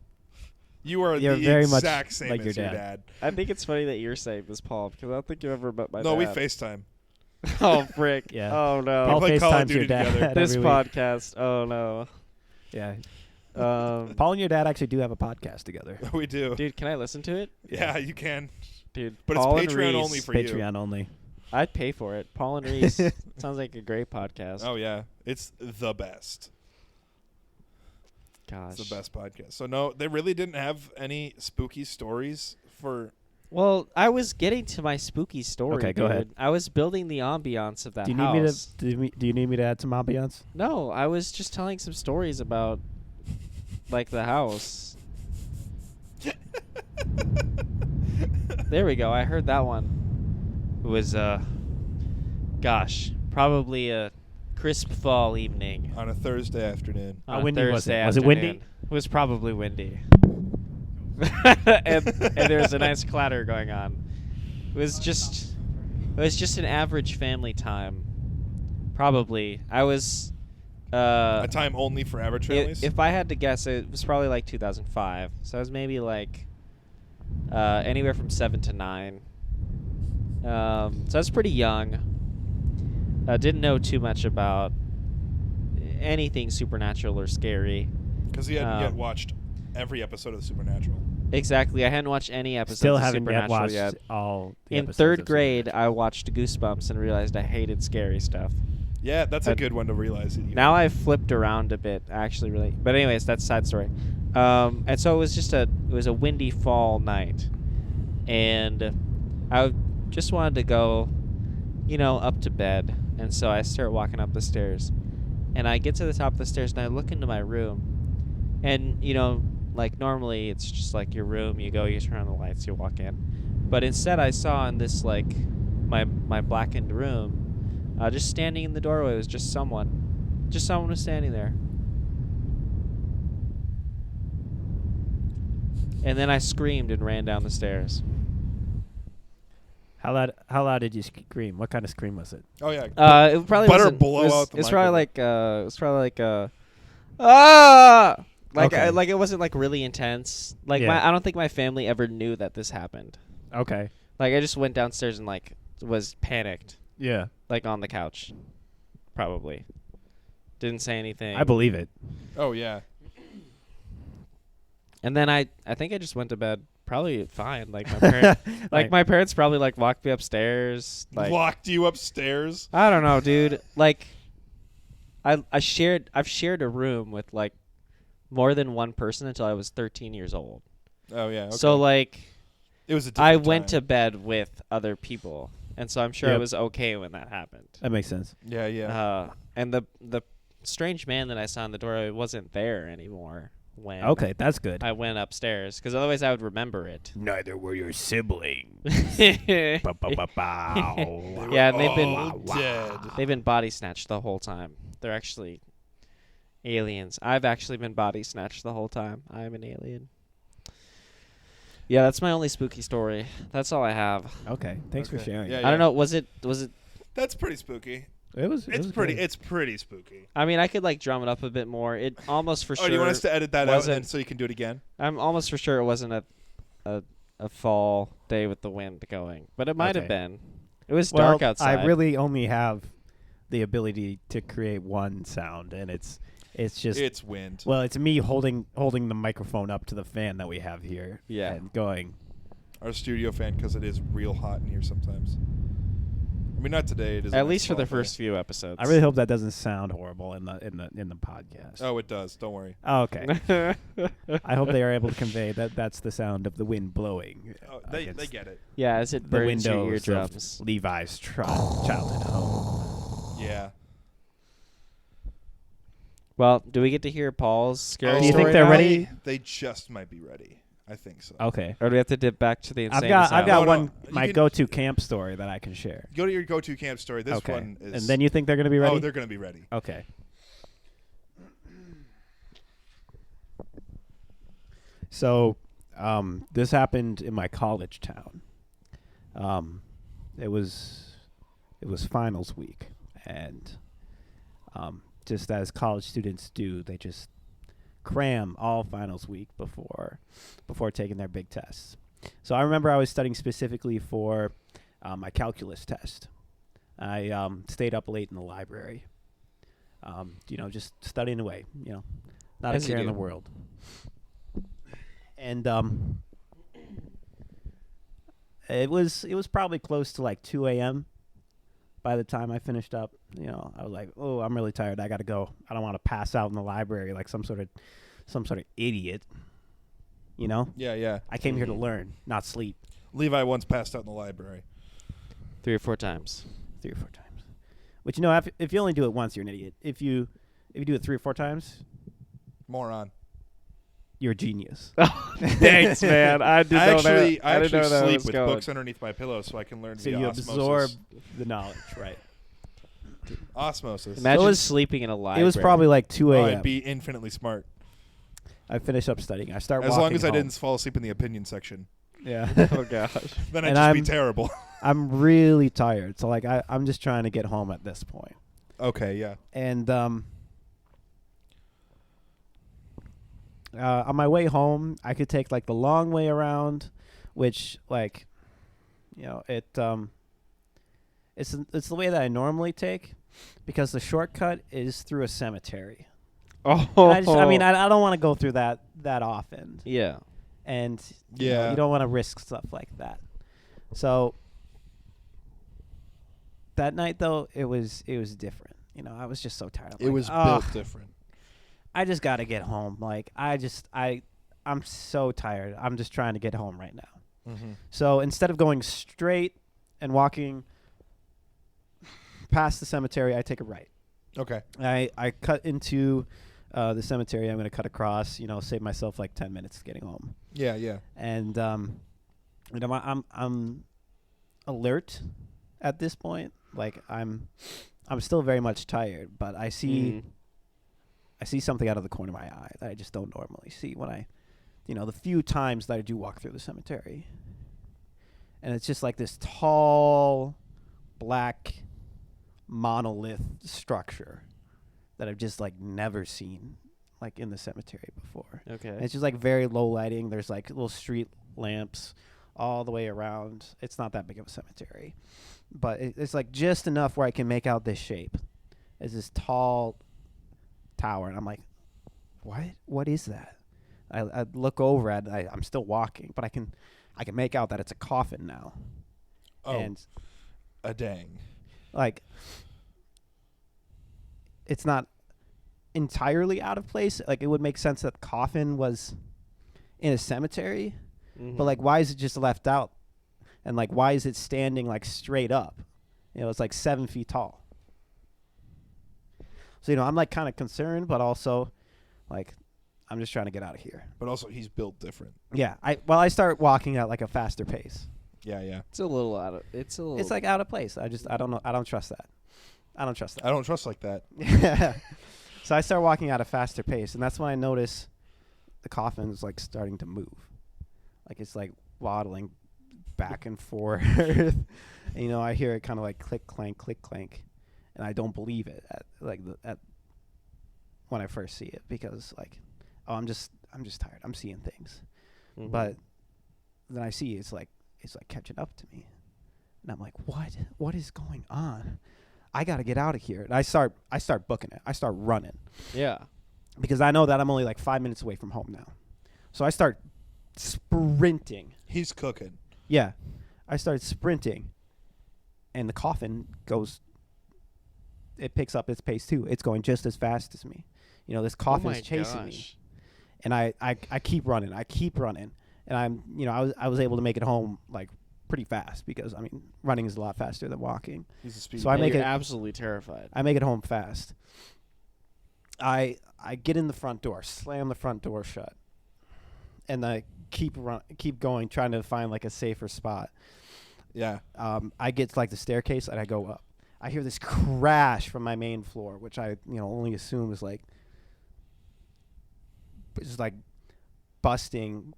Speaker 2: you are
Speaker 3: You're
Speaker 2: the
Speaker 3: very much
Speaker 2: exact same
Speaker 3: like
Speaker 2: as
Speaker 3: your
Speaker 2: your
Speaker 3: dad.
Speaker 2: dad.
Speaker 1: I think it's funny that you're saying this, Paul, because I don't think you've ever met my
Speaker 2: No,
Speaker 1: dad.
Speaker 2: we FaceTime.
Speaker 1: Oh, frick.
Speaker 3: Yeah.
Speaker 1: Oh, no.
Speaker 2: We
Speaker 3: Paul
Speaker 2: play Call of
Speaker 3: FaceTimes your
Speaker 2: Duty
Speaker 3: dad
Speaker 2: together.
Speaker 1: This
Speaker 3: every week.
Speaker 1: podcast. Oh, no.
Speaker 3: Yeah. Paul and your dad actually do have a podcast together.
Speaker 2: We do.
Speaker 1: Dude, can I listen to it?
Speaker 2: Yeah, you can.
Speaker 1: Dude,
Speaker 2: But
Speaker 1: Paul
Speaker 2: it's
Speaker 1: and
Speaker 2: Patreon
Speaker 1: Reese,
Speaker 2: only for you.
Speaker 3: Patreon only.
Speaker 1: I'd pay for it. Paul and Reese sounds like a great podcast.
Speaker 2: Oh, yeah. It's the best.
Speaker 1: Gosh.
Speaker 2: It's the best podcast. So, no, they really didn't have any spooky stories for...
Speaker 1: Well, I was getting to my spooky story.
Speaker 3: Okay, go
Speaker 1: dude.
Speaker 3: ahead.
Speaker 1: I was building the ambiance of that
Speaker 3: Do you
Speaker 1: house.
Speaker 3: need me to? Do you need me to add some ambiance?
Speaker 1: No, I was just telling some stories about, like, the house. There we go. I heard that one. It was, gosh, probably a crisp fall evening.
Speaker 2: On a Thursday afternoon.
Speaker 1: On
Speaker 3: How
Speaker 1: a
Speaker 3: windy was
Speaker 1: Thursday
Speaker 3: it? Was it windy?
Speaker 1: afternoon. It was probably windy. and there was a nice clatter going on. It was just an average family time. Probably. I was
Speaker 2: A time only for average families?
Speaker 1: if I had to guess, it was probably like 2005. So I was maybe like anywhere from 7 to 9. So I was pretty young. Didn't know too much about anything supernatural or scary.
Speaker 2: Because you hadn't yet watched every episode of Supernatural.
Speaker 1: Exactly. I hadn't watched any episodes
Speaker 3: Still
Speaker 1: of
Speaker 3: haven't yet
Speaker 1: Supernatural
Speaker 3: watched
Speaker 1: yet.
Speaker 3: all. The
Speaker 1: In
Speaker 3: episodes
Speaker 1: third
Speaker 3: of
Speaker 1: grade,
Speaker 3: Supernatural.
Speaker 1: I watched Goosebumps and realized I hated scary stuff.
Speaker 2: Yeah, that's a good one to realize.
Speaker 1: Now I've flipped around a bit, actually, really. But anyways, that's a side story. And so it was a windy fall night, and I just wanted to go, up to bed. And so I start walking up the stairs, and I get to the top of the stairs, and I look into my room, and like normally it's just like your room. You go, you turn on the lights, you walk in. But instead, I saw in this like my blackened room, just standing in the doorway was just someone. Just someone was standing there. And then I screamed and ran down the stairs.
Speaker 3: How loud did you scream? What kind of scream was it?
Speaker 2: Oh, yeah.
Speaker 1: It probably
Speaker 2: Better
Speaker 1: wasn't-
Speaker 2: blow
Speaker 1: it was,
Speaker 2: out the
Speaker 1: It's probably
Speaker 2: microphone.
Speaker 1: like ah,
Speaker 3: Okay.
Speaker 1: like it wasn't like really intense. Like
Speaker 3: Yeah.
Speaker 1: I don't think my family ever knew that this happened.
Speaker 3: Okay.
Speaker 1: Like I just went downstairs and like was panicked,
Speaker 3: Yeah.
Speaker 1: like on the couch, probably. Didn't say anything.
Speaker 3: I believe it.
Speaker 2: Oh, yeah.
Speaker 1: And then I think I just went to bed probably fine. Like my parents, my parents probably like walked me upstairs. Like
Speaker 2: Locked you upstairs?
Speaker 1: I don't know, dude. Like I've shared a room with like more than one person until I was 13 years old.
Speaker 2: Oh, yeah. Okay.
Speaker 1: So like
Speaker 2: it was a
Speaker 1: I
Speaker 2: different
Speaker 1: went to
Speaker 2: time.
Speaker 1: bed with other people, and so I'm sure I
Speaker 3: Yep.
Speaker 1: was okay when that happened.
Speaker 3: That makes sense.
Speaker 2: Yeah, yeah.
Speaker 1: And the strange man that I saw in the doorway wasn't there anymore when
Speaker 3: Okay, that's good.
Speaker 1: I went upstairs, because otherwise I would remember it.
Speaker 3: Neither were your siblings.
Speaker 1: Yeah, and
Speaker 2: Dead.
Speaker 1: they've been body snatched the whole time. They're actually aliens. I've actually been body snatched the whole time. I'm an alien. Yeah, that's my only spooky story. That's all I have.
Speaker 3: Okay, thanks for
Speaker 2: Okay.
Speaker 3: sharing.
Speaker 2: Yeah,
Speaker 1: I don't know. Was it?
Speaker 2: That's pretty spooky.
Speaker 3: It was.
Speaker 2: It's pretty spooky.
Speaker 1: I mean, I could like drum it up a bit more. It almost for
Speaker 2: Oh,
Speaker 1: sure.
Speaker 2: do you want us to edit that out
Speaker 1: wasn't-
Speaker 2: and so you can do it again?
Speaker 1: I'm almost for sure it wasn't a fall day with the wind going, but it might have
Speaker 3: Okay.
Speaker 1: been. It was
Speaker 3: Well,
Speaker 1: dark outside.
Speaker 3: I really only have the ability to create one sound, and it's just
Speaker 2: It's wind.
Speaker 3: well, it's me holding the microphone up to the fan that we have here.
Speaker 1: Yeah.
Speaker 3: And going.
Speaker 2: Our studio fan, because it is real hot in here sometimes. I mean, not today. It is. a
Speaker 1: At
Speaker 2: nice
Speaker 1: least for the
Speaker 2: fall day.
Speaker 1: first few episodes.
Speaker 3: I really hope that doesn't sound horrible in the podcast.
Speaker 2: Oh, it does. Don't worry.
Speaker 3: Oh, okay. I hope they are able to convey that that's the sound of the wind blowing.
Speaker 2: Oh, they
Speaker 3: against
Speaker 2: get it.
Speaker 1: Yeah, as it
Speaker 3: the
Speaker 1: burns your
Speaker 3: windows
Speaker 1: eardrums.
Speaker 3: of Levi's childhood home.
Speaker 2: Yeah.
Speaker 1: Well, do we get to hear Paul's scary
Speaker 2: Oh,
Speaker 3: Do you think
Speaker 1: story
Speaker 3: they're
Speaker 1: now?
Speaker 3: ready?
Speaker 2: They just might be ready. I think so.
Speaker 3: Okay.
Speaker 1: Or do we have to dip back to the insane
Speaker 3: I've
Speaker 1: asylum?
Speaker 3: got
Speaker 2: No,
Speaker 3: one
Speaker 2: you
Speaker 3: my
Speaker 2: can-
Speaker 3: go-to camp story that I can share.
Speaker 2: Go to your go-to camp story. This
Speaker 3: okay.
Speaker 2: one is.
Speaker 3: And then you think they're going to be ready?
Speaker 2: Oh, they're going to be ready.
Speaker 3: Okay. So, this happened in my college town. It was finals week, and just as college students do, they just cram all finals week before taking their big tests. So I remember I was studying specifically for my calculus test. I stayed up late in the library, just studying away, Not
Speaker 1: As
Speaker 3: a
Speaker 1: you
Speaker 3: care in
Speaker 1: do.
Speaker 3: the world. And it was probably close to like 2 a.m. by the time I finished up. You know, I was like, oh, I'm really tired. I got to go. I don't want to pass out in the library like some sort of idiot. You know?
Speaker 2: Yeah, yeah.
Speaker 3: I came here to learn, not sleep.
Speaker 2: Levi once passed out in the library.
Speaker 1: 3 or 4 times.
Speaker 3: 3 or 4 times. Which, you know, if you only do it once, you're an idiot. If you do it 3 or 4 times,
Speaker 2: Moron.
Speaker 3: you're a genius.
Speaker 1: Thanks, man. I didn't know that.
Speaker 2: I
Speaker 1: didn't know
Speaker 2: actually
Speaker 1: that
Speaker 2: sleep
Speaker 1: was
Speaker 2: with
Speaker 1: going.
Speaker 2: books underneath my pillow so I can learn
Speaker 3: So
Speaker 2: via
Speaker 3: you
Speaker 2: osmosis.
Speaker 3: absorb the knowledge, right?
Speaker 2: Osmosis.
Speaker 1: Imagine
Speaker 3: So it was-
Speaker 1: sleeping in a library.
Speaker 3: It was probably like 2
Speaker 2: Oh,
Speaker 3: a.m.
Speaker 2: I'd be infinitely smart.
Speaker 3: I finished up studying. I start
Speaker 2: As
Speaker 3: walking
Speaker 2: long as I
Speaker 3: home.
Speaker 2: didn't fall asleep in the opinion section.
Speaker 3: Yeah.
Speaker 1: Oh gosh.
Speaker 2: Then I'd
Speaker 3: And
Speaker 2: just be
Speaker 3: I'm-
Speaker 2: terrible.
Speaker 3: I'm really tired. So, like, I'm just trying to get home at this point.
Speaker 2: Okay, yeah.
Speaker 3: And on my way home, I could take, like, the long way around, which, like, you know, it's the way that I normally take because the shortcut is through a cemetery.
Speaker 1: Oh.
Speaker 3: I mean, I don't want to go through that often.
Speaker 1: Yeah.
Speaker 3: And you know,
Speaker 2: Yeah.
Speaker 3: you don't want to risk stuff like that. So that night though, it was different. You know, I was just so tired.
Speaker 2: It was built different.
Speaker 3: I just got to get home. Like I'm so tired. I'm just trying to get home right now.
Speaker 2: Mm-hmm.
Speaker 3: So instead of going straight and walking past the cemetery, I take a right.
Speaker 2: Okay.
Speaker 3: I cut into the cemetery. I'm going to cut across, you know, save myself like 10 minutes getting home.
Speaker 2: Yeah, yeah.
Speaker 3: And you know, I'm alert at this point. Like I'm still very much tired, but I see something out of the corner of my eye that I just don't normally see when I, you know, the few times that I do walk through the cemetery. And it's just like this tall black monolith structure that I've just like never seen like in the cemetery before.
Speaker 1: Okay.
Speaker 3: And it's just like very low lighting. There's like little street lamps all the way around. It's not that big of a cemetery, but it's like just enough where I can make out this shape. It's this tall tower, and I'm like, what is that? I look over at it. I'm still walking, but I can make out that it's a coffin now.
Speaker 2: Oh,
Speaker 3: And
Speaker 2: a dang.
Speaker 3: like, it's not entirely out of place. Like, it would make sense that the coffin was in a cemetery, but like, why is it just left out? And like, why is it standing like straight up? You know, it's like 7 feet tall. So, you know, I'm like kind of concerned, but also like, I'm just trying to get out of here.
Speaker 2: But also, he's built different.
Speaker 3: Yeah. I start walking at like a faster pace.
Speaker 2: Yeah, yeah.
Speaker 1: It's a little out of. It's a little.
Speaker 3: It's like out of place. I don't know. I don't trust that.
Speaker 2: I don't trust like that.
Speaker 3: So I start walking at a faster pace, and that's when I notice the coffin's like starting to move. Like it's like waddling back and forth. And, you know, I hear it kind of like click clank, and I don't believe it at when I first see it, because like, oh, I'm just tired. I'm seeing things.
Speaker 1: Mhm.
Speaker 3: But then I see it's like catching up to me, and I'm like, what is going on? I got to get out of here. And I start booking it. I start running
Speaker 1: Yeah.
Speaker 3: because I know that I'm only like 5 minutes away from home now. So I start sprinting.
Speaker 2: He's cooking.
Speaker 3: Yeah. I started sprinting, and the coffin it picks up its pace too. It's going just as fast as me. You know, this coffin is chasing me. And I keep running. And I'm, you know, I was able to make it home like pretty fast, because I mean, running is a lot faster than walking.
Speaker 2: He's a speed.
Speaker 3: So I make
Speaker 1: You're
Speaker 3: it
Speaker 1: absolutely terrified.
Speaker 3: I make it home fast. I get in the front door, slam the front door shut, and I keep going, trying to find like a safer spot.
Speaker 2: Yeah.
Speaker 3: I get to like the staircase, and I go up. I hear this crash from my main floor, which I, you know, only assume is like just like busting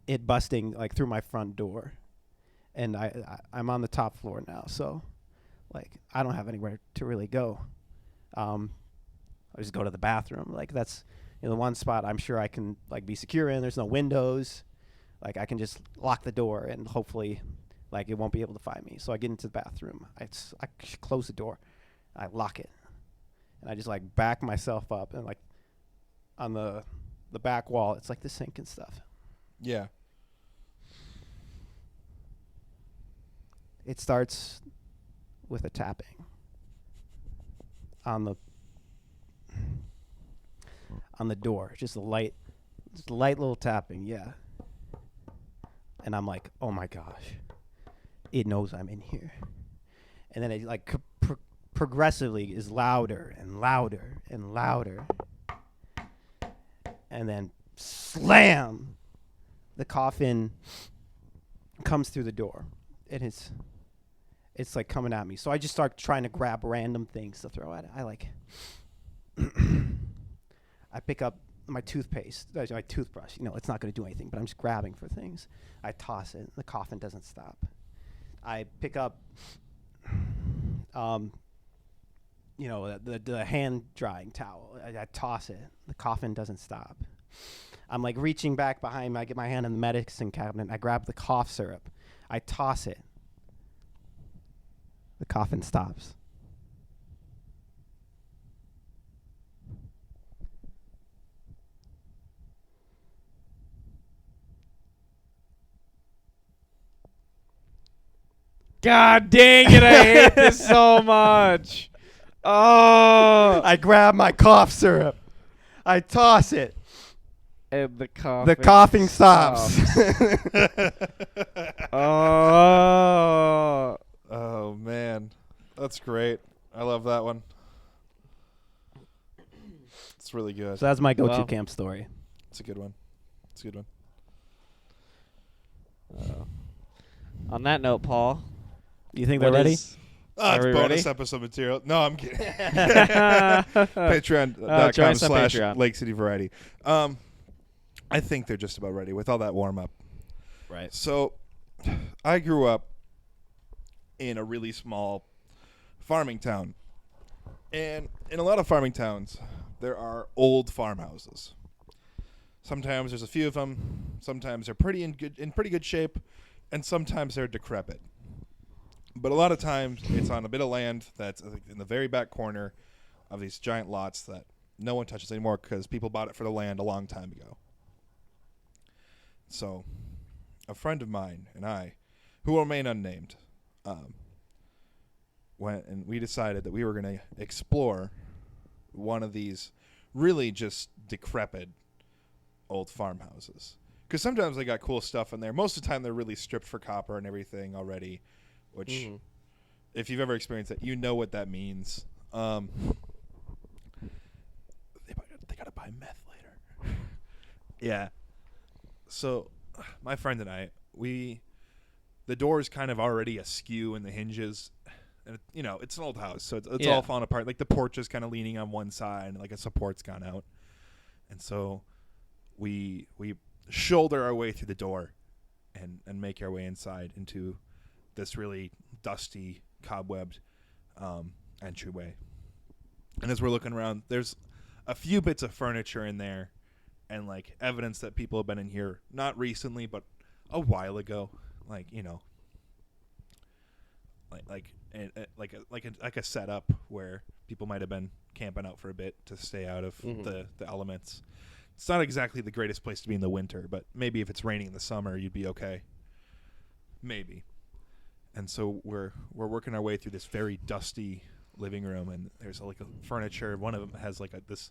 Speaker 3: like through my front door. And I'm on the top floor now, so like I don't have anywhere to really go. I just go to the bathroom. Like that's, you know, the one spot I'm sure I can like be secure in. There's no windows. Like I can just lock the door, and hopefully like it won't be able to find me. So I get into the bathroom. I close the door. I lock it. And I just like back myself up and like on the back wall. It's like the sink and stuff.
Speaker 2: Yeah.
Speaker 3: It starts with a tapping on the door. Just a light little tapping, yeah. And I'm like, oh my gosh, it knows I'm in here. And then it like progressively is louder and louder and louder. And then slam, the coffin comes through the door. And it's like coming at me. So I just start trying to grab random things to throw at it. I pick up my toothpaste, my toothbrush. It's not going to do anything, but I'm just grabbing for things. I toss it. The coffin doesn't stop. I pick up, the hand drying towel. I toss it. The coffin doesn't stop. I'm like reaching back behind me. I get my hand in the medicine cabinet. I grab the cough syrup. I toss it. The coffin stops.
Speaker 1: God dang it! I hate this so much. Oh,
Speaker 3: I grab my cough syrup. I toss it.
Speaker 1: and the
Speaker 3: coughing stops.
Speaker 1: Oh.
Speaker 2: Oh man, that's great. I love that one. It's really good.
Speaker 3: So that's my go-to
Speaker 1: Well.
Speaker 3: camp story.
Speaker 2: It's a good one. It's a good one.
Speaker 1: On that note, Paul,
Speaker 3: You think
Speaker 1: what
Speaker 3: they're ready?
Speaker 1: is-
Speaker 2: Oh, it's
Speaker 1: Are we
Speaker 2: bonus
Speaker 1: ready?
Speaker 2: episode material. No, I'm kidding.
Speaker 1: Join
Speaker 2: Patreon.com
Speaker 1: us on
Speaker 2: /
Speaker 1: Patreon.
Speaker 2: Lake City Variety. I think they're just about ready with all that warm up.
Speaker 3: Right.
Speaker 2: So, I grew up in a really small farming town. And in a lot of farming towns, there are old farmhouses. Sometimes there's a few of them. Sometimes they're in pretty good shape, and sometimes they're decrepit. But a lot of times it's on a bit of land that's in the very back corner of these giant lots that no one touches anymore because people bought it for the land a long time ago. So, a friend of mine and I, who will remain unnamed, went and we decided that we were going to explore one of these really just decrepit old farmhouses. Because sometimes they got cool stuff in there. Most of the time they're really stripped for copper and everything already, which, if you've ever experienced that, you know what that means. They got to buy meth later. Yeah. So, my friend and I, the door is kind of already askew in the hinges. And, it's an old house, so it's all falling apart. Like, the porch is kind of leaning on one side, and, like, a support's gone out. And so we shoulder our way through the door and make our way inside into this really dusty, cobwebbed entryway. And as we're looking around, there's a few bits of furniture in there and, like, evidence that people have been in here, not recently, but a while ago. Like, like a setup where people might have been camping out for a bit to stay out of the elements. It's not exactly the greatest place to be in the winter, but maybe if it's raining in the summer, you'd be okay. Maybe. And so we're working our way through this very dusty living room, and there's like a furniture. One of them has like this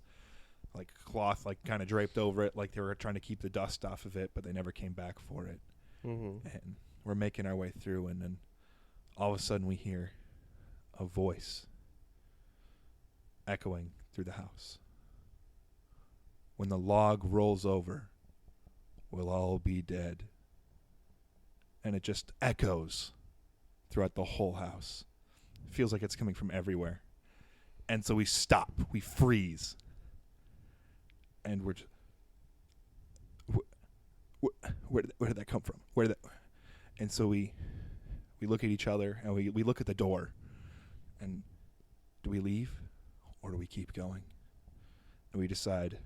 Speaker 2: like cloth like kind of draped over it, like they were trying to keep the dust off of it, but they never came back for it. And we're making our way through, and then all of a sudden we hear a voice echoing through the house. When the log rolls over, we'll all be dead. And it just echoes throughout the whole house. It feels like it's coming from everywhere. And so we stop. We freeze. And we're just... Where did that come from? And so we look at each other, and we look at the door. And do we leave, or do we keep going? And we decide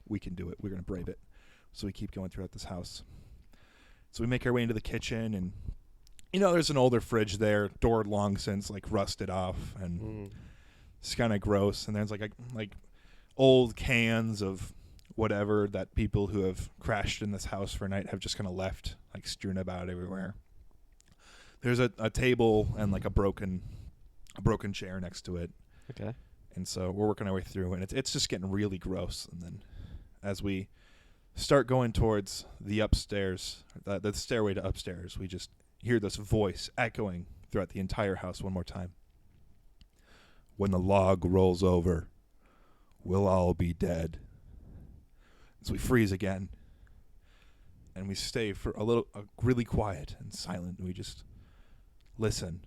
Speaker 2: we can do it. We're going to brave it. So we keep going throughout this house. So we make our way into the kitchen, and there's an older fridge there, door long since like rusted off, and it's kind of gross. And there's like old cans of whatever that people who have crashed in this house for a night have just kind of left, like strewn about everywhere. There's a table and like a broken chair next to it.
Speaker 1: Okay.
Speaker 2: And so we're working our way through, and it's just getting really gross. And then as we start going towards the upstairs, the stairway to upstairs, we just hear this voice echoing throughout the entire house one more time. When the log rolls over, we'll all be dead. So we freeze again, and we stay for really quiet and silent. And we just listen,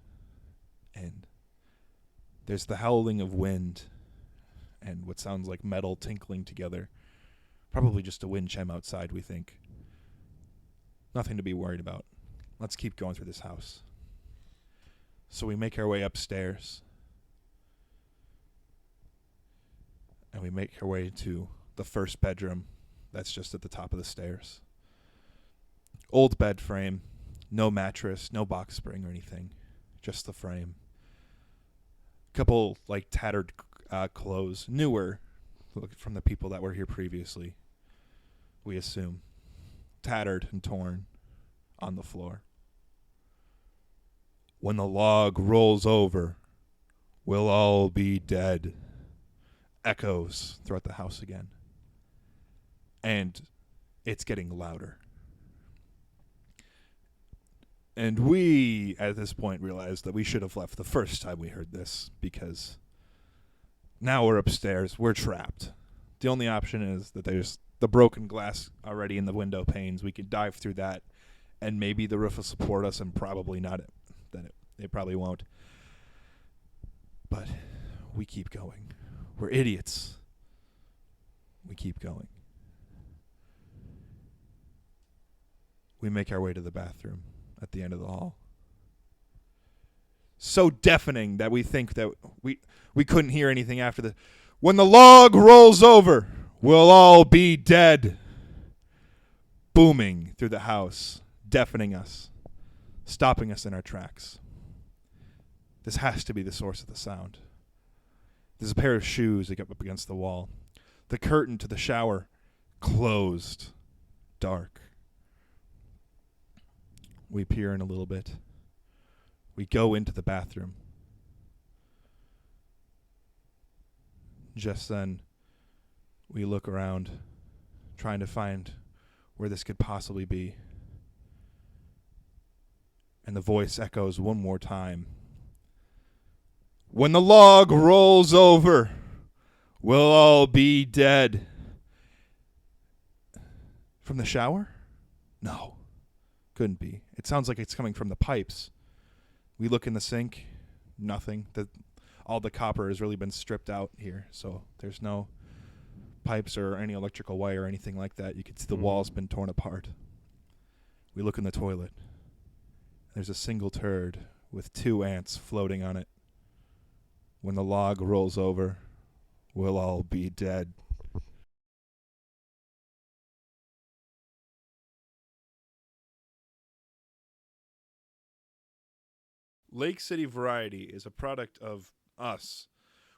Speaker 2: and there's the howling of wind and what sounds like metal tinkling together. Probably just a wind chime outside, we think. Nothing to be worried about. Let's keep going through this house. So we make our way upstairs. And we make our way to the first bedroom that's just at the top of the stairs. Old bed frame. No mattress, no box spring or anything. Just the frame. Couple like tattered clothes. Newer from the people that were here previously. We assume. Tattered and torn on the floor. When the log rolls over, we'll all be dead. Echoes throughout the house again. And it's getting louder. And we, at this point, realized that we should have left the first time we heard this, because now we're upstairs, we're trapped. The only option is that there's the broken glass already in the window panes. We could dive through that, and maybe the roof will support us, and probably not. It probably won't. But we keep going. We're idiots. We keep going. We make our way to the bathroom at the end of the hall. So deafening that we think that we couldn't hear anything after the... When the log rolls over, we'll all be dead. Booming through the house, deafening us, stopping us in our tracks. This has to be the source of the sound. There's a pair of shoes that get up against the wall. The curtain to the shower, closed, dark. We peer in a little bit. We go into the bathroom. Just then, we look around, trying to find where this could possibly be. And the voice echoes one more time. When the log rolls over, we'll all be dead. From the shower? No. Couldn't be. It sounds like it's coming from the pipes. We look in the sink. Nothing. All the copper has really been stripped out here, so there's no pipes or any electrical wire or anything like that. You can see the wall's been torn apart. We look in the toilet. There's a single turd with 2 ants floating on it. When the log rolls over, we'll all be dead. Lake City Variety is a product of us,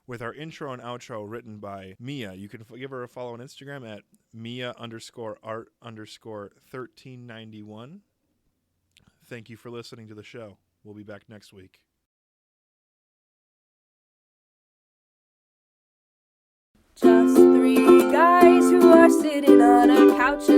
Speaker 2: with our intro and outro written by Mia. You can give her a follow on Instagram at Mia_art_1391. Thank you for listening to the show. We'll be back next week.
Speaker 4: Just 3 guys who are sitting on a couch